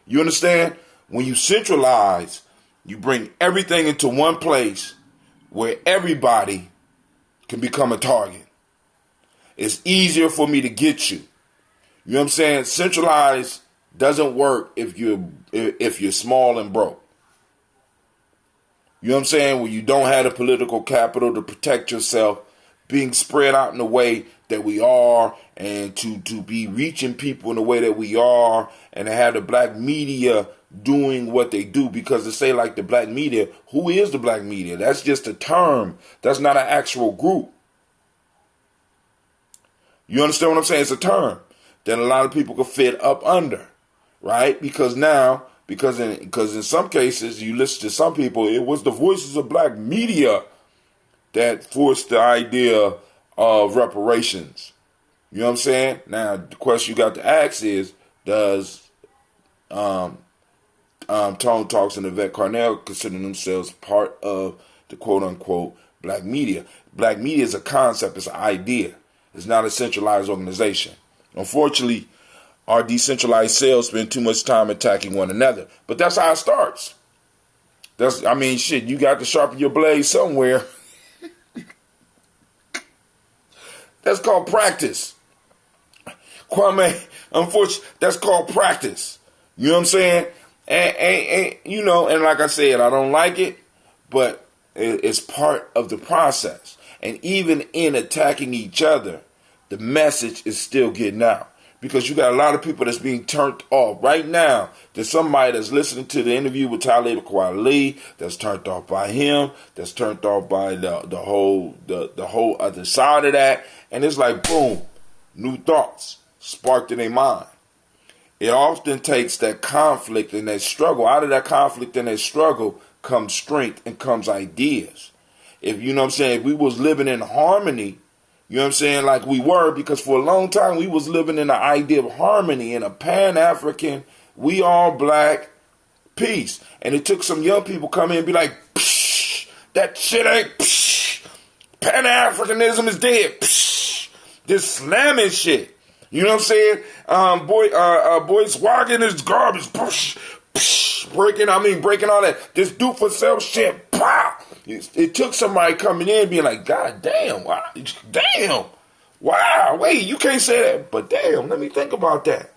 You understand? When you centralize, you bring everything into one place where everybody can become a target. It's easier for me to get you. You know what I'm saying? Centralized doesn't work if you're small and broke. You know what I'm saying? When you don't have the political capital to protect yourself, being spread out in the way that we are, and to be reaching people in the way that we are, and to have the black media doing what they do, because to say like the black media, who is the black media? That's just a term. That's not an actual group. You understand what I'm saying? It's a term that a lot of people can fit up under, right? Because in some cases, you listen to some people, it was the voices of black media that forced the idea of reparations. You know what I'm saying? Now, the question you got to ask is, does Tone Talks and Yvette Carnell consider themselves part of the quote-unquote black media? Black media is a concept, it's an idea. It's not a centralized organization. Unfortunately, our decentralized cells spend too much time attacking one another. But that's how it starts. You got to sharpen your blade somewhere. That's called practice. Kwame, unfortunately, that's called practice. You know what I'm saying? And like I said, I don't like it, but it's part of the process. And even in attacking each other, the message is still getting out. Because you got a lot of people that's being turned off. Right now, there's somebody that's listening to the interview with Talib Kweli that's turned off by him, that's turned off by the whole other side of that. And it's like, boom, new thoughts sparked in their mind. It often takes that conflict and that struggle. Out of that conflict and that struggle comes strength and comes ideas. If you know what I'm saying, if we was living in harmony, you know what I'm saying, like we were, because for a long time we was living in the idea of harmony, in a Pan-African, we all black peace. And it took some young people come in and be like, psh, that shit ain't, psh, Pan-Africanism is dead, psh, this slamming shit. You know what I'm saying? Boys walking is garbage, psh, psh, breaking all that. This do for self shit, pow. It took somebody coming in being like, God damn, wow, wait, you can't say that, but damn, let me think about that.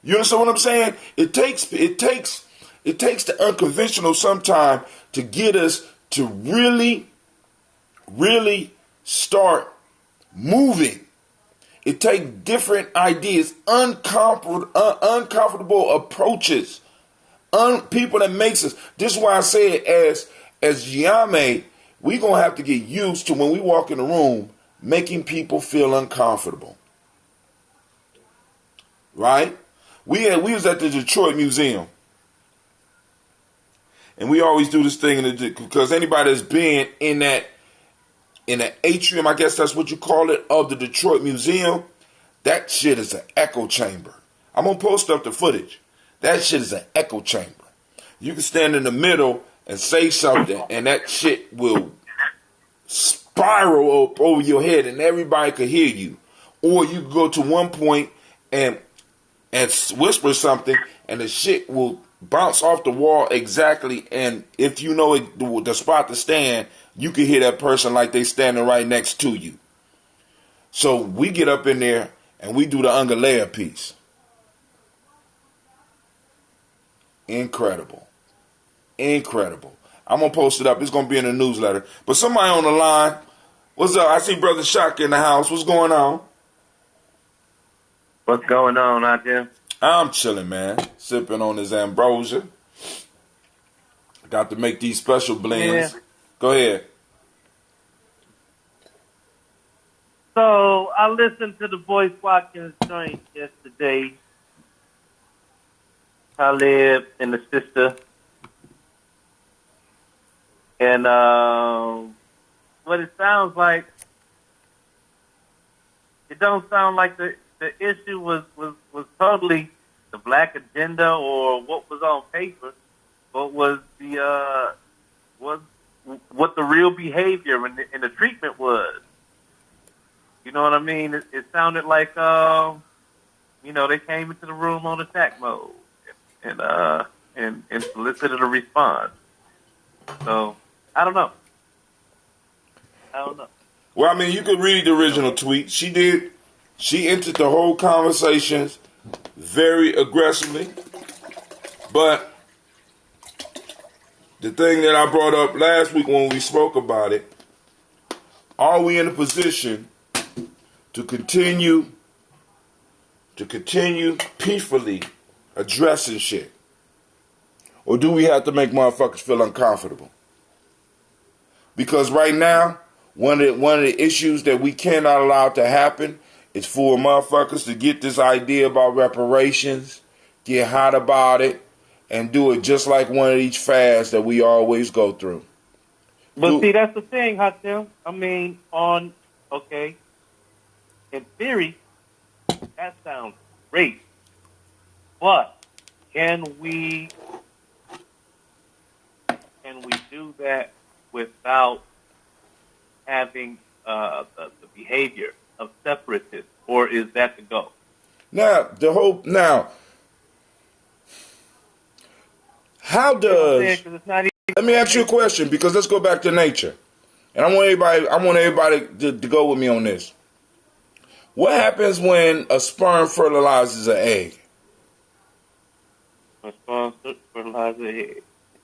You understand what I'm saying? It takes the unconventional sometime to get us to really, really start moving. It takes different ideas, uncomfortable approaches. People that makes us. This is why I say it as Giame, we gonna have to get used to when we walk in the room making people feel uncomfortable. Right? We was at the Detroit Museum, and we always do this thing because anybody that's been in the atrium, I guess that's what you call it, of the Detroit Museum, that shit is an echo chamber. I'm gonna post up the footage. That shit is an echo chamber. You can stand in the middle and say something, and that shit will spiral up over your head, and everybody could hear you. Or you can go to one point and whisper something, and the shit will bounce off the wall exactly. And if you know the spot to stand, you can hear that person like they standing right next to you. So we get up in there and we do the Ungalea piece. Incredible. I'm going to post it up. It's going to be in the newsletter. But somebody on the line. What's up? I see Brother Shock in the house. What's going on? What's going on out there? I'm chilling, man. Sipping on this ambrosia. Got to make these special blends. Yeah. Go ahead. So I listened to the Voice Watkins joint yesterday. Talib and the sister. And what it sounds like, it don't sound like the issue was totally the black agenda or what was on paper, but was the what the real behavior and the treatment was. You know what I mean? It sounded like they came into the room on attack mode and solicited a response. So I don't know. Well, I mean, you could read the original tweet. She did. She entered the whole conversations very aggressively. But the thing that I brought up last week when we spoke about it, are we in a position to continue peacefully addressing shit? Or do we have to make motherfuckers feel uncomfortable? Because right now, one of the issues that we cannot allow to happen is for motherfuckers to get this idea about reparations, get hot about it, and do it just like one of these fads that we always go through. But see, that's the thing, Hatim. I mean, in theory, that sounds great. But can we do that without having the behavior of separatists, or is that the goal? How does? Let me ask you a question, because let's go back to nature, and I want everybody to go with me on this. What happens when a sperm fertilizes an egg? A sperm fertilizes an egg.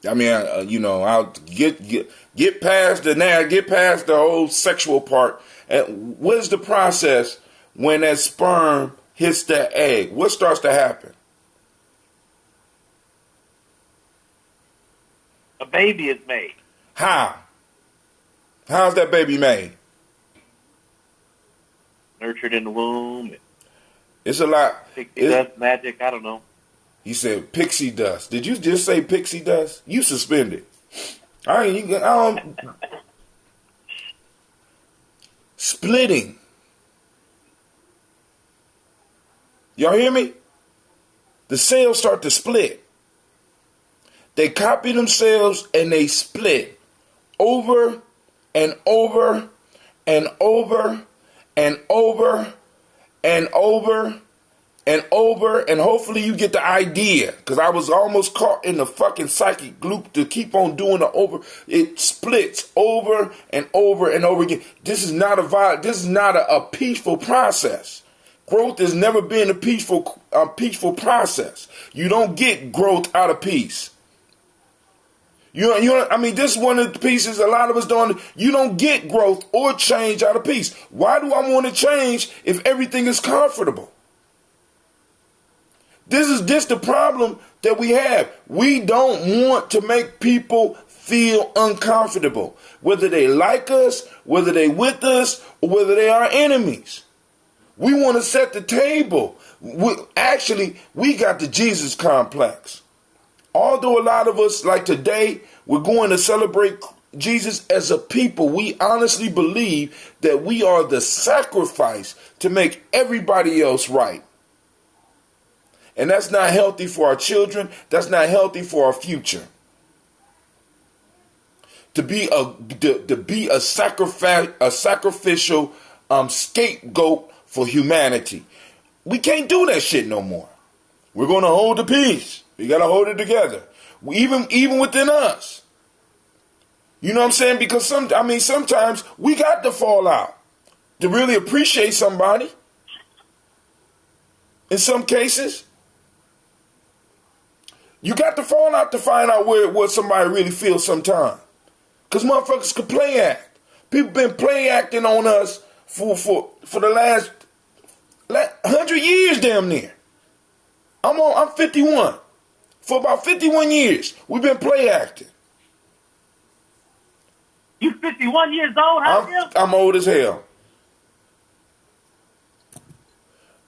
I mean, I'll get past the whole sexual part. And what is the process when that sperm hits that egg? What starts to happen? A baby is made. How? How's that baby made? Nurtured in the womb. It's a lot. Pixie dust magic. I don't know. He said pixie dust. Did you just say pixie dust? You suspended. Splitting. Y'all hear me? The cells start to split. They copy themselves and they split over and over and over and over and over and over, and hopefully you get the idea, because I was almost caught in the fucking psychic loop to keep on doing the over. It splits over and over and over again. This is not a peaceful process. Growth has never been a peaceful process. You don't get growth out of peace. This is one of the pieces a lot of us don't. You don't get growth or change out of peace. Why do I want to change if everything is comfortable? This is the problem that we have. We don't want to make people feel uncomfortable, whether they like us, whether they with us, or whether they are enemies. We want to set the table. We got the Jesus complex. Although a lot of us, like today, we're going to celebrate Jesus as a people, we honestly believe that we are the sacrifice to make everybody else right. And that's not healthy for our children. That's not healthy for our future. To be a sacrificial scapegoat for humanity. We can't do that shit no more. We're going to hold the peace. We got to hold it together. Even within us. You know what I'm saying? Because sometimes we got to fall out to really appreciate somebody. In some cases, you got to fall out to find out what somebody really feels sometimes. Because motherfuckers can play act. People been play acting on us for the last 100 years damn near. I'm 51. For about 51 years, we've been play acting. You 51 years old, how I'm old as hell.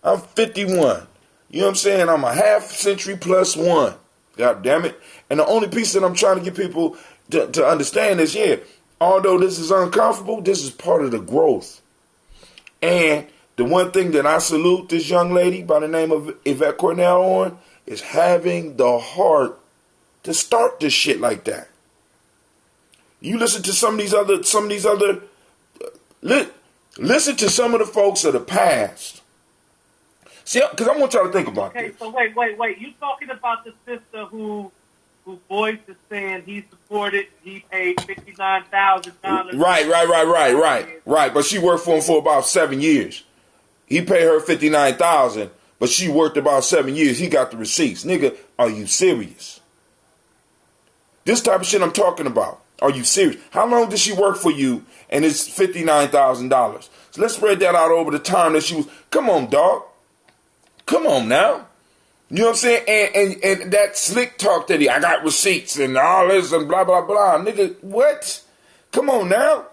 I'm 51. You know what I'm saying? I'm a half century plus one. God damn it. And the only piece that I'm trying to get people to understand is, yeah, although this is uncomfortable, this is part of the growth. And the one thing that I salute this young lady by the name of Yvette Cornell on is having the heart to start this shit like that. You listen to some of these other, listen to some of the folks of the past. See, because I want y'all to think about this. Okay, so wait. You talking about the sister who voice is saying he supported, he paid $59,000. Right. But she worked for him for about 7 years. He paid her $59,000, but she worked about 7 years. He got the receipts. Nigga, are you serious? This type of shit I'm talking about. Are you serious? How long did she work for you? And it's $59,000. So let's spread that out over the time that she was. Come on, dog. Come on now. You know what I'm saying? And that slick talk that I got receipts and all this and blah, blah, blah. Nigga, what? Come on now.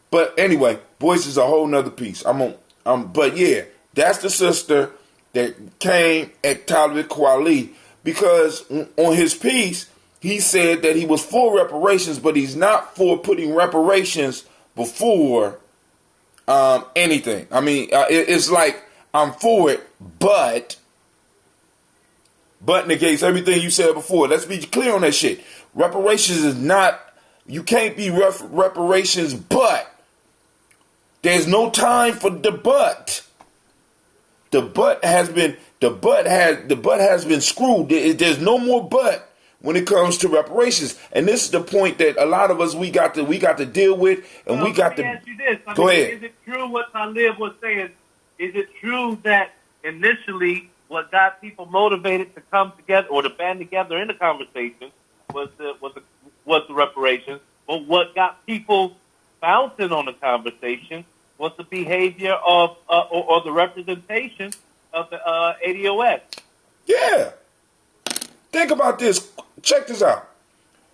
But anyway, voice is a whole nother piece. But yeah, that's the sister that came at Talib Kweli, because on his piece, he said that he was for reparations, but he's not for putting reparations before anything. I mean, it's like, I'm for it, but negates everything you said before. Let's be clear on that shit. Reparations is not, you can't be reparations, but there's no time for the but. The butt has been screwed. There's no more but when it comes to reparations. And this is the point that a lot of us we got to deal with, and we got to. Let me ask you this. Go ahead. Is it true what Talib was saying? Is it true that initially what got people motivated to come together or to band together in the conversation was the reparations, but what got people bouncing on the conversation was the behavior of or the representation of the ADOS? Yeah. Think about this. Check this out.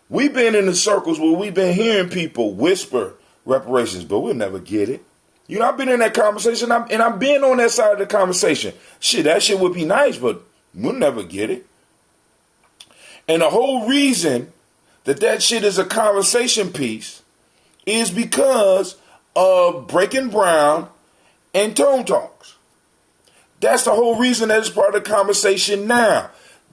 We've been in the circles where we've been hearing people whisper reparations, but we'll never get it. You know, I've been in that conversation, and I've been on that side of the conversation. Shit, that shit would be nice, but we'll never get it. And the whole reason that shit is a conversation piece is because of Breaking Brown and Tone Talks. That's the whole reason that it's part of the conversation now.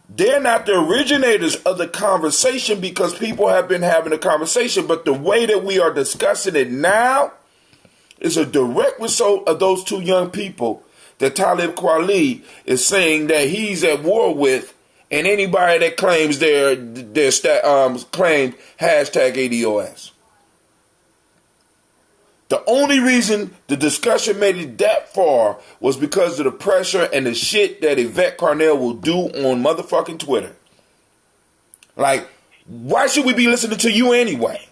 They're not the originators of the conversation because people have been having a conversation, but the way that we are discussing it now is a direct result of those two young people that Talib Kweli is saying that he's at war with, and anybody that claims claimed hashtag ADOS. The only reason the discussion made it that far was because of the pressure and the shit that Yvette Cornell will do on motherfucking Twitter. Like, why should we be listening to you anyway?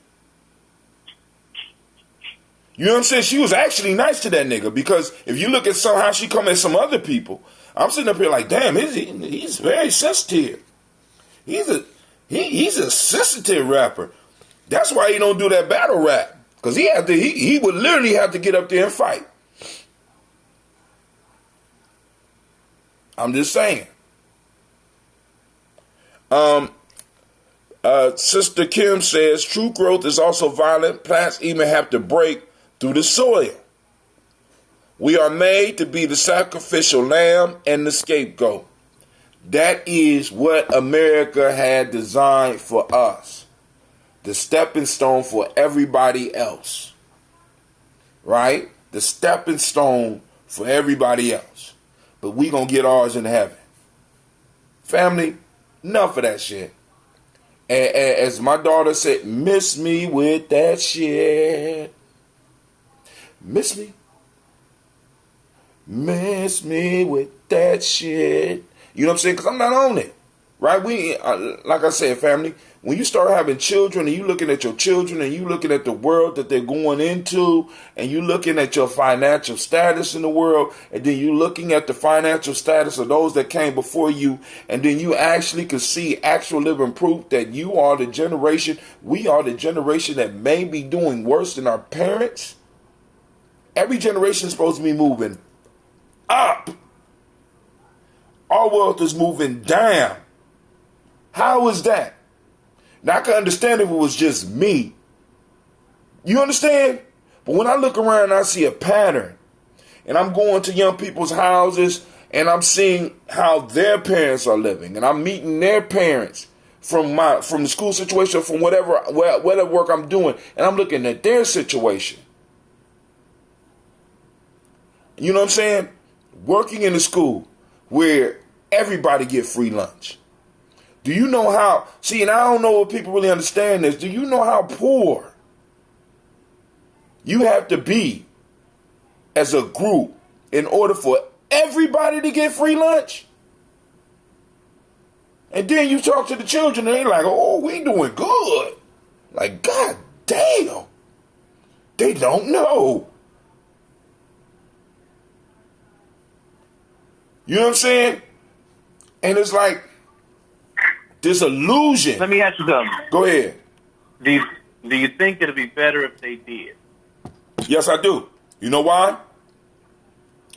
You know what I'm saying? She was actually nice to that nigga, because if you look at how she come at some other people, I'm sitting up here like, damn, he's very sensitive. He's a sensitive rapper. That's why he don't do that battle rap. Because he would literally have to get up there and fight. I'm just saying. Sister Kim says, true growth is also violent. Plants even have to break through the soil. We are made to be the sacrificial lamb and the scapegoat. That is what America had designed for us. The stepping stone for everybody else. Right? The stepping stone for everybody else. But we gonna get ours in heaven. Family, enough of that shit. And as my daughter said, miss me with that shit. Miss me. Miss me with that shit. You know what I'm saying? Because I'm not on it. right? We, like I said, family, when you start having children and you looking at your children and you looking at the world that they're going into and you looking at your financial status in the world and then you looking at the financial status of those that came before you and then you actually can see actual living proof that you are the generation, we are the generation that may be doing worse than our parents. Every generation is supposed to be moving up. Our wealth is moving down. How is that? Now, I can understand if it was just me. You understand? But when I look around and I see a pattern, and I'm going to young people's houses, and I'm seeing how their parents are living, and I'm meeting their parents from the school situation, from whatever work I'm doing, and I'm looking at their situation. You know what I'm saying? Working in a school where everybody get free lunch. Do you know how, see, and I don't know if people really understand this, do you know how poor you have to be as a group in order for everybody to get free lunch? And then you talk to the children and they're like, oh, we doing good. Like, God damn. They don't know. You know what I'm saying? And it's like this illusion. Let me ask you something. Go ahead. Do you think it'd be better if they did? Yes, I do. You know why?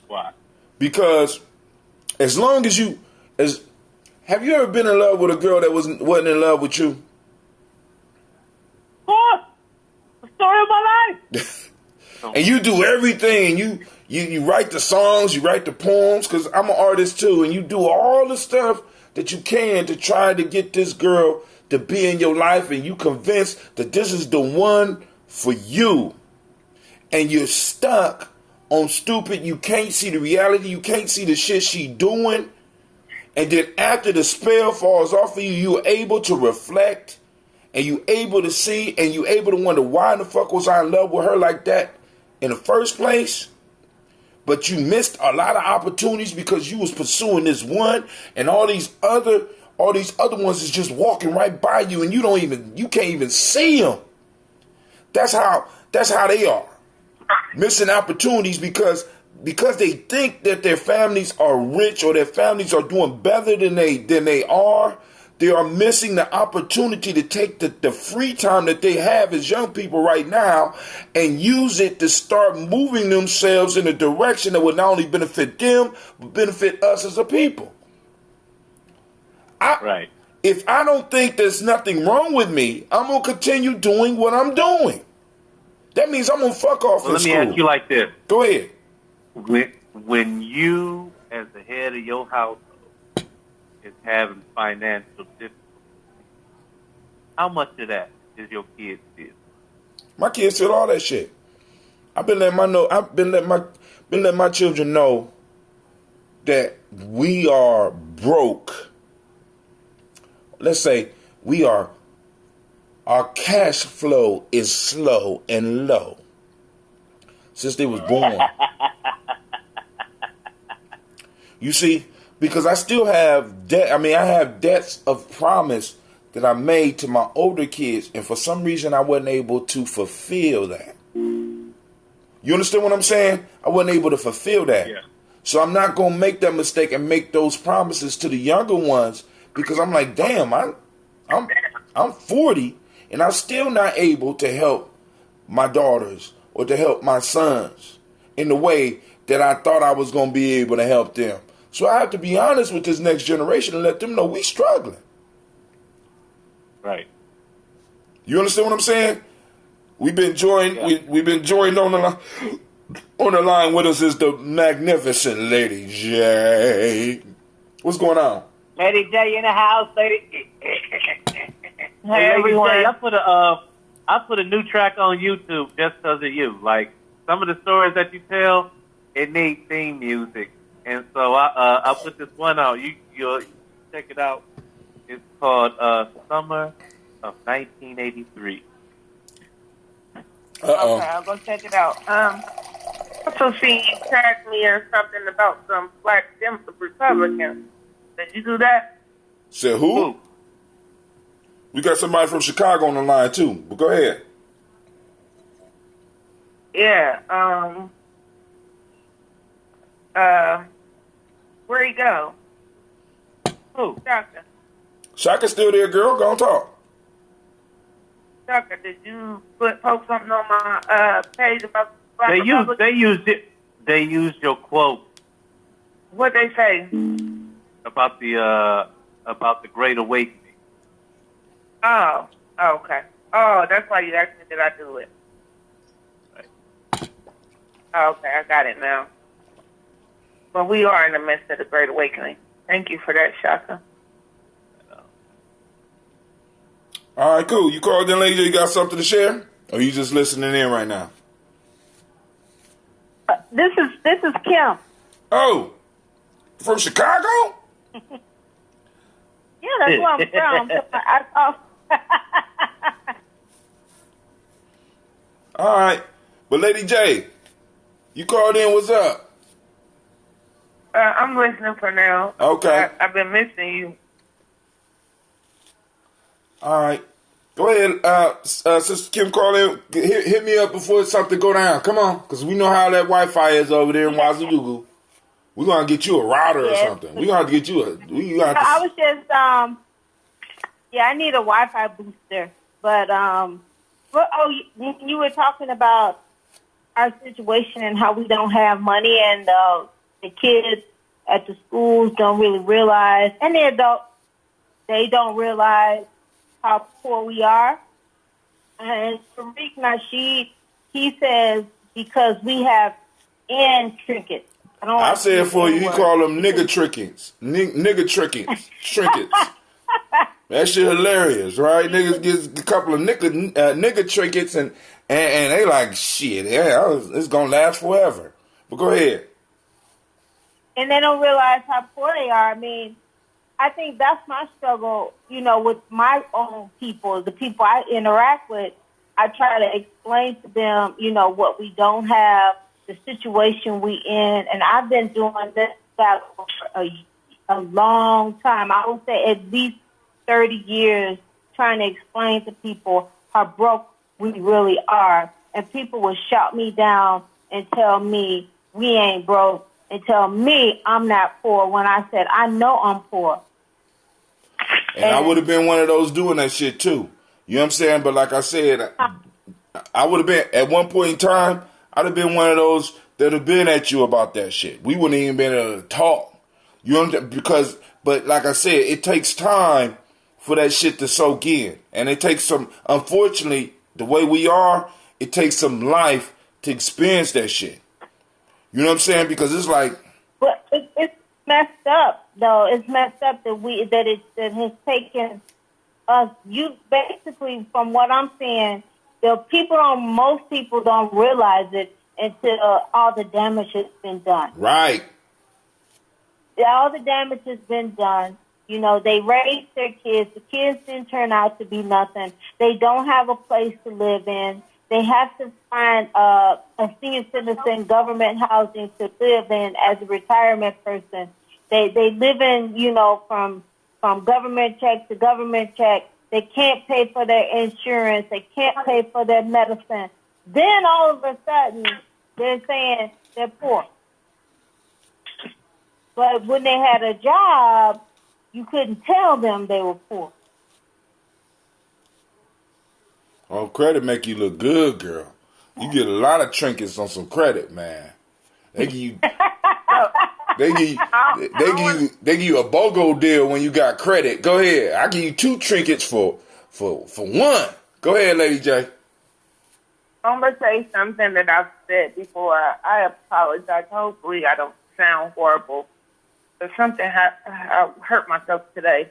Why? Because as long as have you ever been in love with a girl that wasn't in love with you? What? The story of my life. And you do everything. You write the songs, you write the poems, because I'm an artist too, and you do all the stuff that you can to try to get this girl to be in your life, and you convinced that this is the one for you. And you're stuck on stupid, you can't see the reality, you can't see the shit she doing. And then after the spell falls off of you, you're able to reflect, and you're able to see, and you're able to wonder, why in the fuck was I in love with her like that in the first place? But you missed a lot of opportunities because you was pursuing this one, and all these other ones is just walking right by you, and you can't even see them. That's how they are, missing opportunities because they think that their families are rich or their families are doing better than they are. They are missing the opportunity to take the free time that they have as young people right now and use it to start moving themselves in a direction that would not only benefit them, but benefit us as a people. Right. If I don't think there's nothing wrong with me, I'm going to continue doing what I'm doing. That means I'm going to fuck off in school. Let me ask you like this. Go ahead. When you, as the head of your household, is having financial difficulties, how much of that is your kids feel? My kids feel all that shit. I've been letting my children know that we are broke. Let's say our cash flow is slow and low since they was born. You see, because I still have debt. I mean, I have debts of promise that I made to my older kids, and for some reason I wasn't able to fulfill that. You understand what I'm saying? I wasn't able to fulfill that. Yeah. So I'm not going to make that mistake and make those promises to the younger ones, because I'm like, damn, I'm 40 and I'm still not able to help my daughters or to help my sons in the way that I thought I was going to be able to help them. So I have to be honest with this next generation and let them know we struggling. Right. You understand what I'm saying? We've been joined. Yeah. We've been joined on the line with us is the magnificent Lady J. What's going on? Lady J in the house, lady. Hey, everyone. I put a new track on YouTube just because of you. Like, some of the stories that you tell, it needs theme music. And so I put this one out. You'll check it out. It's called Summer of 1983. Uh-oh. Okay, I'll go check it out. Also see you tagged me in something about some black Republicans. Did you do that? Said who? We got somebody from Chicago on the line too. But go ahead. Yeah. Where'd he go? Who? Doctor. Shaka's still there, girl. Go on talk. Doctor, did you post something on my page about Black Republic? They used your quote What'd they say? about the Great Awakening. Oh, okay. Oh, that's why you asked me, did I do it? Right. Oh, okay, I got it now. But we are in the midst of the Great Awakening. Thank you for that, Shaka. All right, cool. You called in, lady. You got something to share? Or you just listening in right now? This is Kim. Oh, from Chicago? Yeah, that's where I'm from. All right. But Lady J, you called in. What's up? I'm listening for now. Okay. I've been missing you. All right. Go ahead, Sister Kim, call in. Hit me up before something go down. Come on, because we know how that Wi-Fi is over there in Wazudugu. We're going to get you a router or something. We're going to get you I was just, I need a Wi-Fi booster. But, you were talking about our situation and how we don't have money, and the kids at the schools don't really realize, and the adults, they don't realize how poor we are. And Tariq Nasheed, he says because we have end trinkets. I said for you, he call them nigga trinkets. Nigga trinkets. Trinkets. That shit hilarious, right? Niggas get a couple of nigga trinkets and they like, shit, yeah, it's going to last forever. But go ahead. And they don't realize how poor they are. I mean, I think that's my struggle, with my own people, the people I interact with. I try to explain to them, what we don't have, the situation we in. And I've been doing this for a long time. I would say at least 30 years trying to explain to people how broke we really are. And people will shout me down and tell me we ain't broke and tell me I'm not poor when I said I know I'm poor. And I would have been one of those doing that shit too. You know what I'm saying? But like I said, I would have been, at one point in time, I'd have been one of those that have been at you about that shit. We wouldn't even been able to talk. You know, but like I said, it takes time for that shit to soak in. And it takes unfortunately, the way we are, it takes some life to experience that shit. You know what I'm saying? Because it's like... But it's messed up, though. It's messed up that it has taken us. You basically, from what I'm saying, most people don't realize it until all the damage has been done. Right. All the damage has been done. They raised their kids. The kids didn't turn out to be nothing. They don't have a place to live in. They have to find a senior citizen government housing to live in as a retirement person. They live in, from government check to government check. They can't pay for their insurance. They can't pay for their medicine. Then all of a sudden, they're saying they're poor. But when they had a job, you couldn't tell them they were poor. Oh, credit make you look good, girl. You get a lot of trinkets on some credit, man. They give you, they give you a BOGO deal when you got credit. Go ahead. I give you 2 trinkets for 1. Go ahead, Lady J. I'm going to say something that I've said before. I apologize. Hopefully I don't sound horrible. But something I hurt myself today.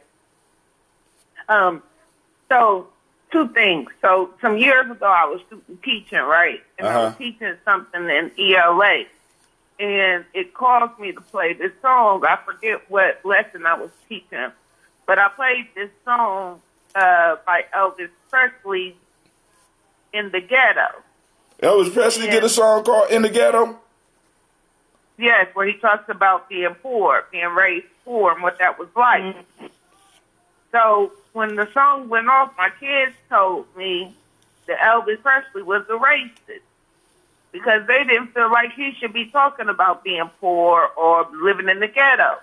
So 2 things. So some years ago I was teaching, right? And I was teaching something in ELA. And it caused me to play this song. I forget what lesson I was teaching. But I played this song by Elvis Presley, In the Ghetto. Elvis Presley did a song called In the Ghetto? Yes, where he talks about being poor, being raised poor, and what that was like. So when the song went off, my kids told me that Elvis Presley was a racist because they didn't feel like he should be talking about being poor or living in the ghetto.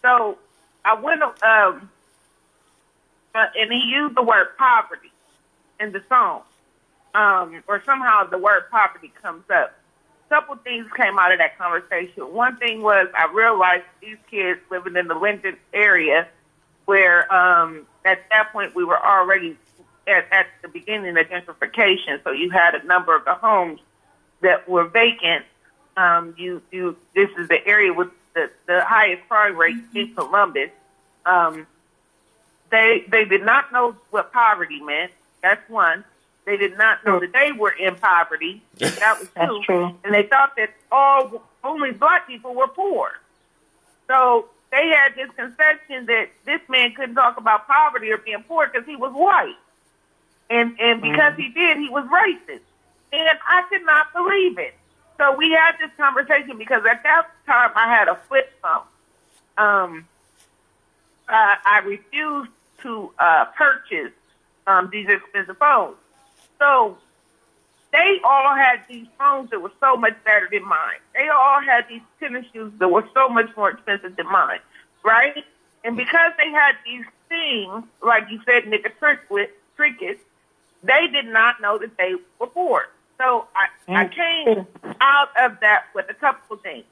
So I went, and he used the word poverty in the song, or somehow the word poverty comes up. A couple things came out of that conversation. One thing was I realized these kids living in the Linden area where at that point we were already at the beginning of gentrification, so you had a number of the homes that were vacant. This is the area with the highest crime rate in Columbus. They did not know what poverty meant. That's one. They did not know that they were in poverty. That was two. That's true. And they thought that only black people were poor. So they had this conception that this man couldn't talk about poverty or being poor because he was white. And because he did, he was racist. And I could not believe it. So we had this conversation because at that time I had a flip phone. I refused to purchase these expensive phones. So they all had these phones that were so much better than mine. They all had these tennis shoes that were so much more expensive than mine, right? And because they had these things, like you said, trinkets, they did not know that they were poor. So I came out of that with a couple of things.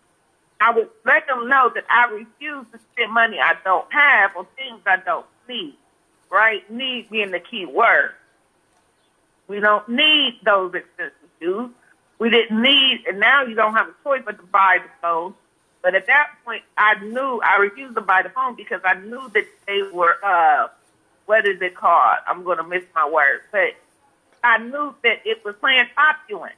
I would let them know that I refuse to spend money I don't have on things I don't need, right? Need being the key word. We don't need those expensive shoes. We didn't need, and now you don't have a choice but to buy the phone. But at that point, I knew I refused to buy the phone because I knew that they were, what is it called? I'm going to miss my word. But I knew that it was playing opulent.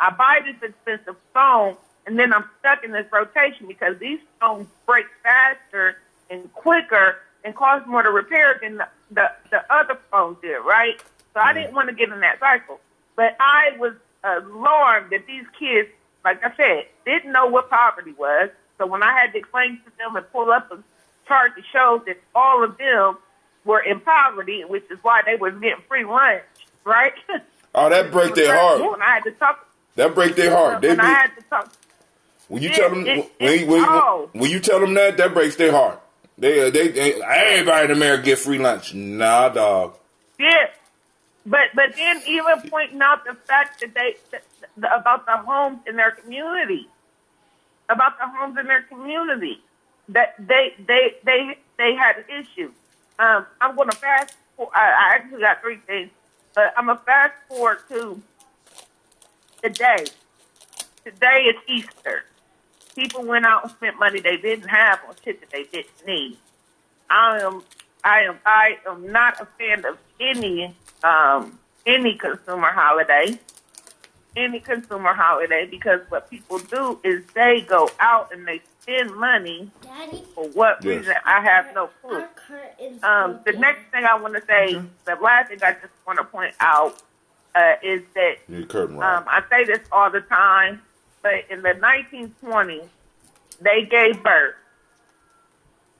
I buy this expensive phone, and then I'm stuck in this rotation because these phones break faster and quicker and cost more to repair than the other phones did, right? So I didn't want to get in that cycle. But I was alarmed that these kids, like I said, didn't know what poverty was. So when I had to explain to them and pull up a chart to show that all of them were in poverty, which is why they were getting free lunch, right? Oh, that break their heart. When I had to talk. That break their heart. I had to talk. When you tell them, when you tell them that breaks their heart. They everybody in America get free lunch. Nah, dog. Yeah. But then even pointing out the fact that about the homes in their community, that they had an issue. I'm going to fast forward. I actually got three things, but I'm going to fast forward to today. Today is Easter. People went out and spent money they didn't have on shit that they didn't need. I am not a fan of any consumer holiday, because what people do is they go out and they spend money. Daddy, for what reason, I have no clue. The next thing I want to say, the last thing I just want to point out is that I say this all the time, but in the 1920s, they gave birth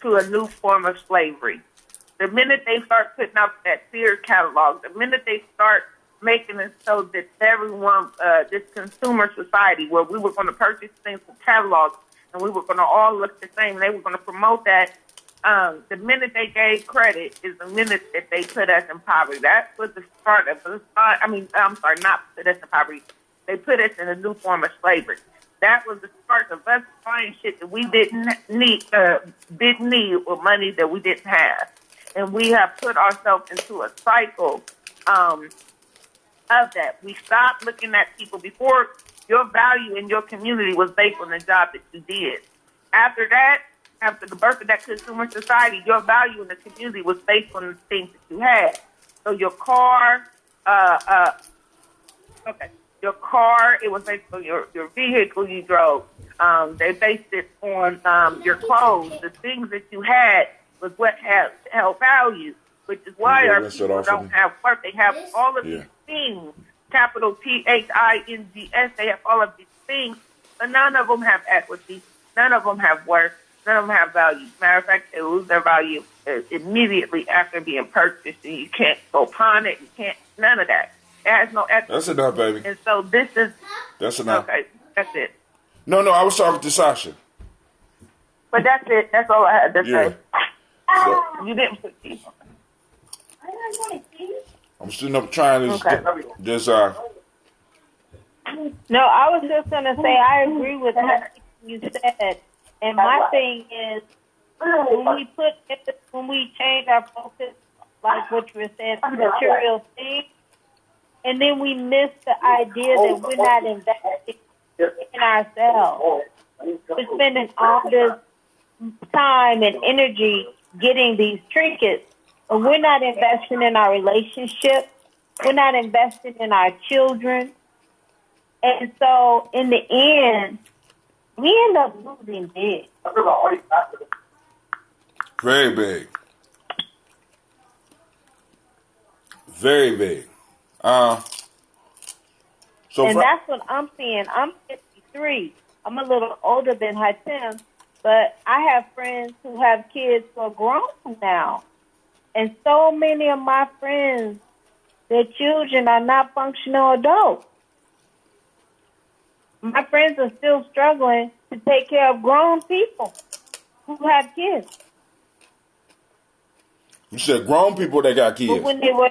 to a new form of slavery. The minute they start putting out that Sears catalog, the minute they start making it so that everyone, this consumer society, where we were going to purchase things from catalogs and we were going to all look the same, they were going to promote that. The minute they gave credit is the minute that they put us in poverty. That was the start of the. Not put us in poverty. They put us in a new form of slavery. That was the start of us buying shit that we didn't need with money that we didn't have. And we have put ourselves into a cycle of that. We stopped looking at people before. Your value in your community was based on the job that you did. After that, after the birth of that consumer society, your value in the community was based on the things that you had. So your car, your car, it was based on your vehicle you drove. They based it on your clothes. The things that you had was what held value, which is why our people don't have work. They have all of these things, capital THINGS. They have all of these things, but none of them have equity. None of them have worth. None of them have value. Matter of fact, they lose their value immediately after being purchased, and you can't go pawn it. You can't, none of that. It has no equity. That's enough, baby. And so this is, That's enough. okay, that's it. No, I was talking to Sasha. But that's it. That's all I had to Yeah. say. So, You didn't put teeth on I'm sitting up trying this. Okay. This No, I was just going to say I agree with everything you said. And my thing is, when we change our focus, like what you were saying, material things, and then we miss the idea that we're not investing in ourselves. We're spending all this time and energy getting these trinkets, but we're not investing in our relationship. We're not investing in our children. And so in the end, we end up losing big. very big. Very big. So And that's what I'm seeing. I'm 53. I'm a little older than Hatem, but I have friends who have kids who are grown now. And so many of my friends, their children are not functional adults. My friends are still struggling to take care of grown people who have kids. you said grown people that got kids. But when they were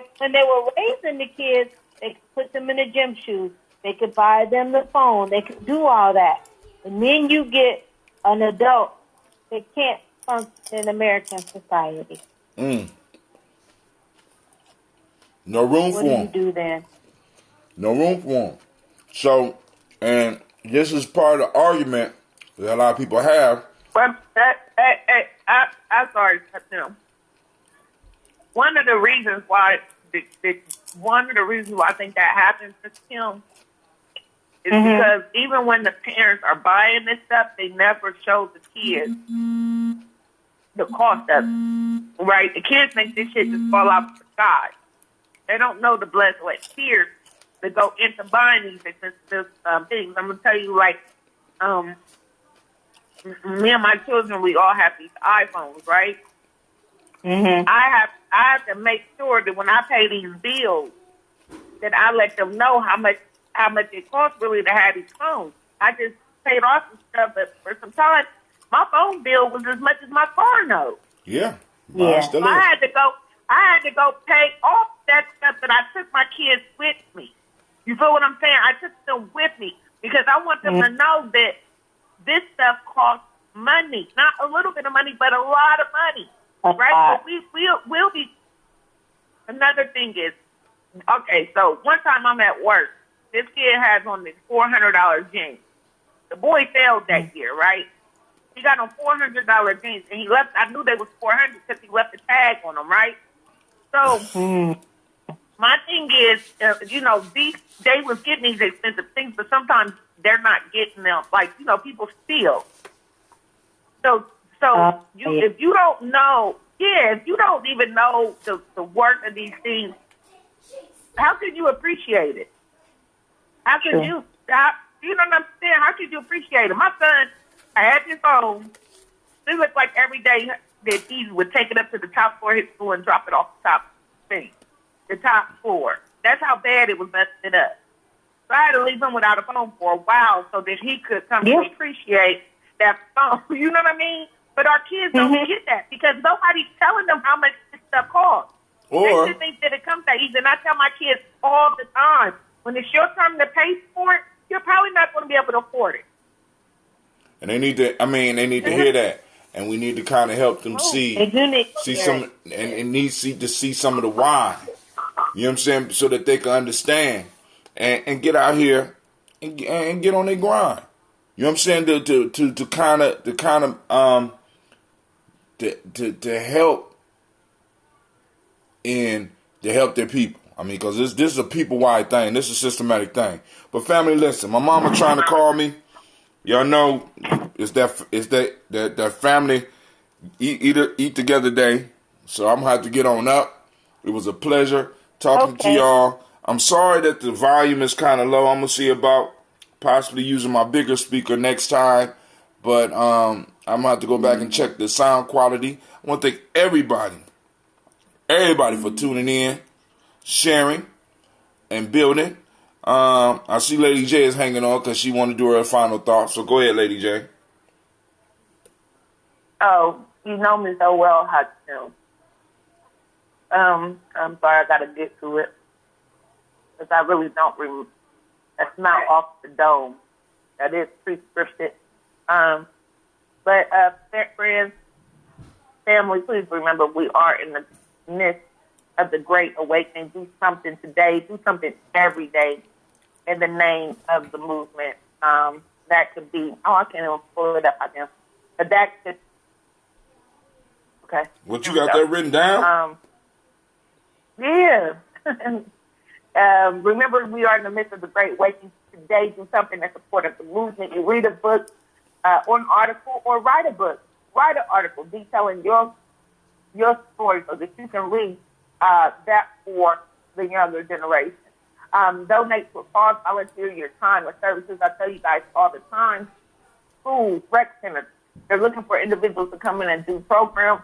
raising the kids, they could put them in the gym shoes. They could buy them the phone. They could do all that. And then you get an adult that can't function in American society. No room What for do you them. do then? No room for them. So, and this is part of the argument that a lot of people have. But I'm sorry, Tim. One of the reasons why I think that happens to Tim is because even when the parents are buying this stuff, they never show the kids the cost of it. Right? The kids think this shit just fall out of the sky. They don't know the blood, sweat, tears that go into buying these expensive things. I'm gonna tell you, like, me and my children, we all have these iPhones, right? I have to make sure that when I pay these bills, that I let them know how much it costs really to have these phones. I just paid off some stuff, but for some time, my phone bill was as much as my car note. Yeah. Yeah. Still So I is. had to go pay off that stuff that I took my kids with me. You feel what I'm saying? I took them with me because I want them to know that this stuff costs money. Not a little bit of money, but a lot of money. Right? So we'll be. Another thing is, okay, so one time I'm at work. This kid has on this $400 jeans. The boy failed that year, right? He got on $400 jeans, and he left. I knew they was $400 because he left the tag on them, right? So my thing is, they was getting these expensive things, but sometimes they're not getting them. Like, people steal. So if you don't know, if you don't even know the worth of these things, how could you appreciate it? How could you? You know what I'm saying? How could you appreciate it? My son, I had his phone. It looked like every day that he would take it up to the top floor of his school and drop it off the top thing, the top floor. That's how bad it was busted up. So I had to leave him without a phone for a while so that he could come to appreciate that phone. You know what I mean? But our kids don't get that because nobody's telling them how much this stuff costs. They just think that it comes that easy. And I tell my kids all the time, when it's your turn to pay for it, you're probably not going to be able to afford it. And they need to hear that. And we need to kind of help them see some, and need to see some of the why. You know what I'm saying? So that they can understand and get out here and get on their grind. You know what I'm saying? To help their people. I mean, because this is a people-wide thing. This is a systematic thing. But family, listen. My mama trying to call me. Y'all know it's that family eat together day. So I'm gonna have to get on up. It was a pleasure talking to y'all. I'm sorry that the volume is kind of low. I'm gonna see about possibly using my bigger speaker next time. But I'm going to have to go back and check the sound quality. I want to thank everybody for tuning in, sharing, and building. I see Lady J is hanging on because she want to do her final thought. So go ahead, Lady J. Oh, you know me so well, Hakim. I'm sorry, I got to get to it. Because I really don't remember. That's not off the dome. That is pre-scripted. But friends, family, please remember we are in the midst of the Great Awakening. Do something today. Do something every day in the name of the movement. That could be, I can't even pull it up. But that could, okay. What, you got that written down? Yeah. Remember, we are in the midst of the Great Awakening. Today, do something in support of the movement. You read a book or an article, or write a book. Write an article detailing your story so that you can read that for the younger generation. Donate to a cause, volunteer your time or services. I tell you guys all the time, schools, rec centers, they're looking for individuals to come in and do programs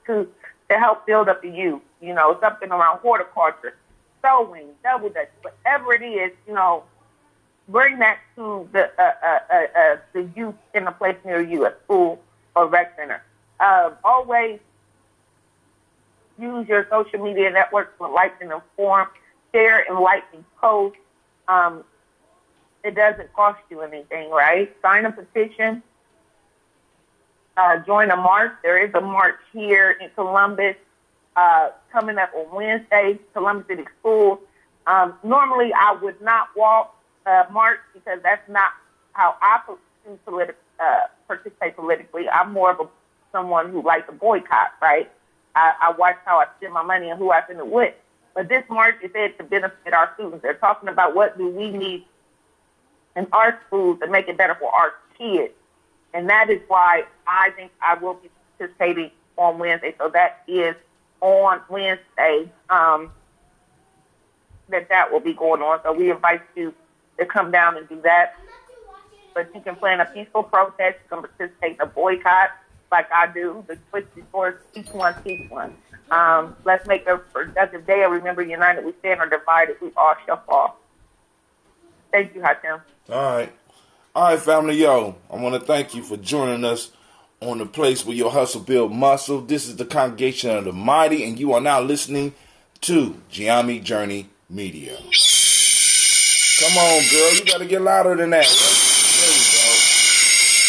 to help build up the youth. You know, something around horticulture, sewing, double dutch, whatever it is, you know, bring that to the youth in a place near you, a school or rec center. Always use your social media networks to like and inform, share enlightening posts. It doesn't cost you anything, right? Sign a petition. Join a march. There is a march here in Columbus coming up on Wednesday, Columbus City Schools. Normally, I would not walk march because that's not how I participate politically. I'm more of someone who likes to boycott, right? I watch how I spend my money and who I spend it with. But this march is said to benefit our students. They're talking about what do we need in our schools to make it better for our kids. And that is why I think I will be participating on Wednesday. So that is on Wednesday that will be going on. So we invite you to come down and do that. But you can plan a peaceful protest. You can participate in a boycott like I do. The switch before each one, teach one. Let's make a productive day. Remember, united we stand, or divided we all shall fall. Thank you, Hakim. All right, family. Yo, I want to thank you for joining us on the place where your hustle build muscle. This is the Congregation of the Mighty, and you are now listening to Giami Journey Media. Come on, girl. You got to get louder than that. There we go.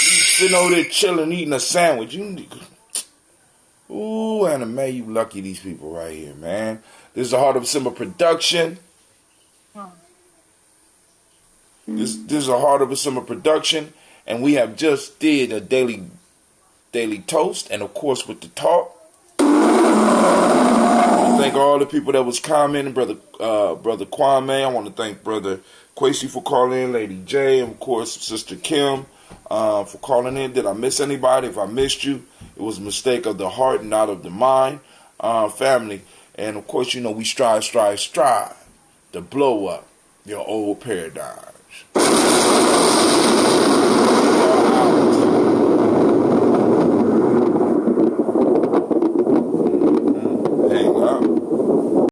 You sitting over there chilling, eating a sandwich. Ooh, Anna Mae, you lucky these people right here, man. This is a Heart of Simba production. This is a Heart of a Simba production, and we have just did a daily toast, and of course with the talk. I want to thank all the people that was commenting, brother Kwame. I want to thank brother Quasi for calling in, Lady J, and of course Sister Kim for calling in. Did I miss anybody? If I missed you, it was a mistake of the heart, not of the mind. Family, and of course, you know, we strive to blow up your old paradigms.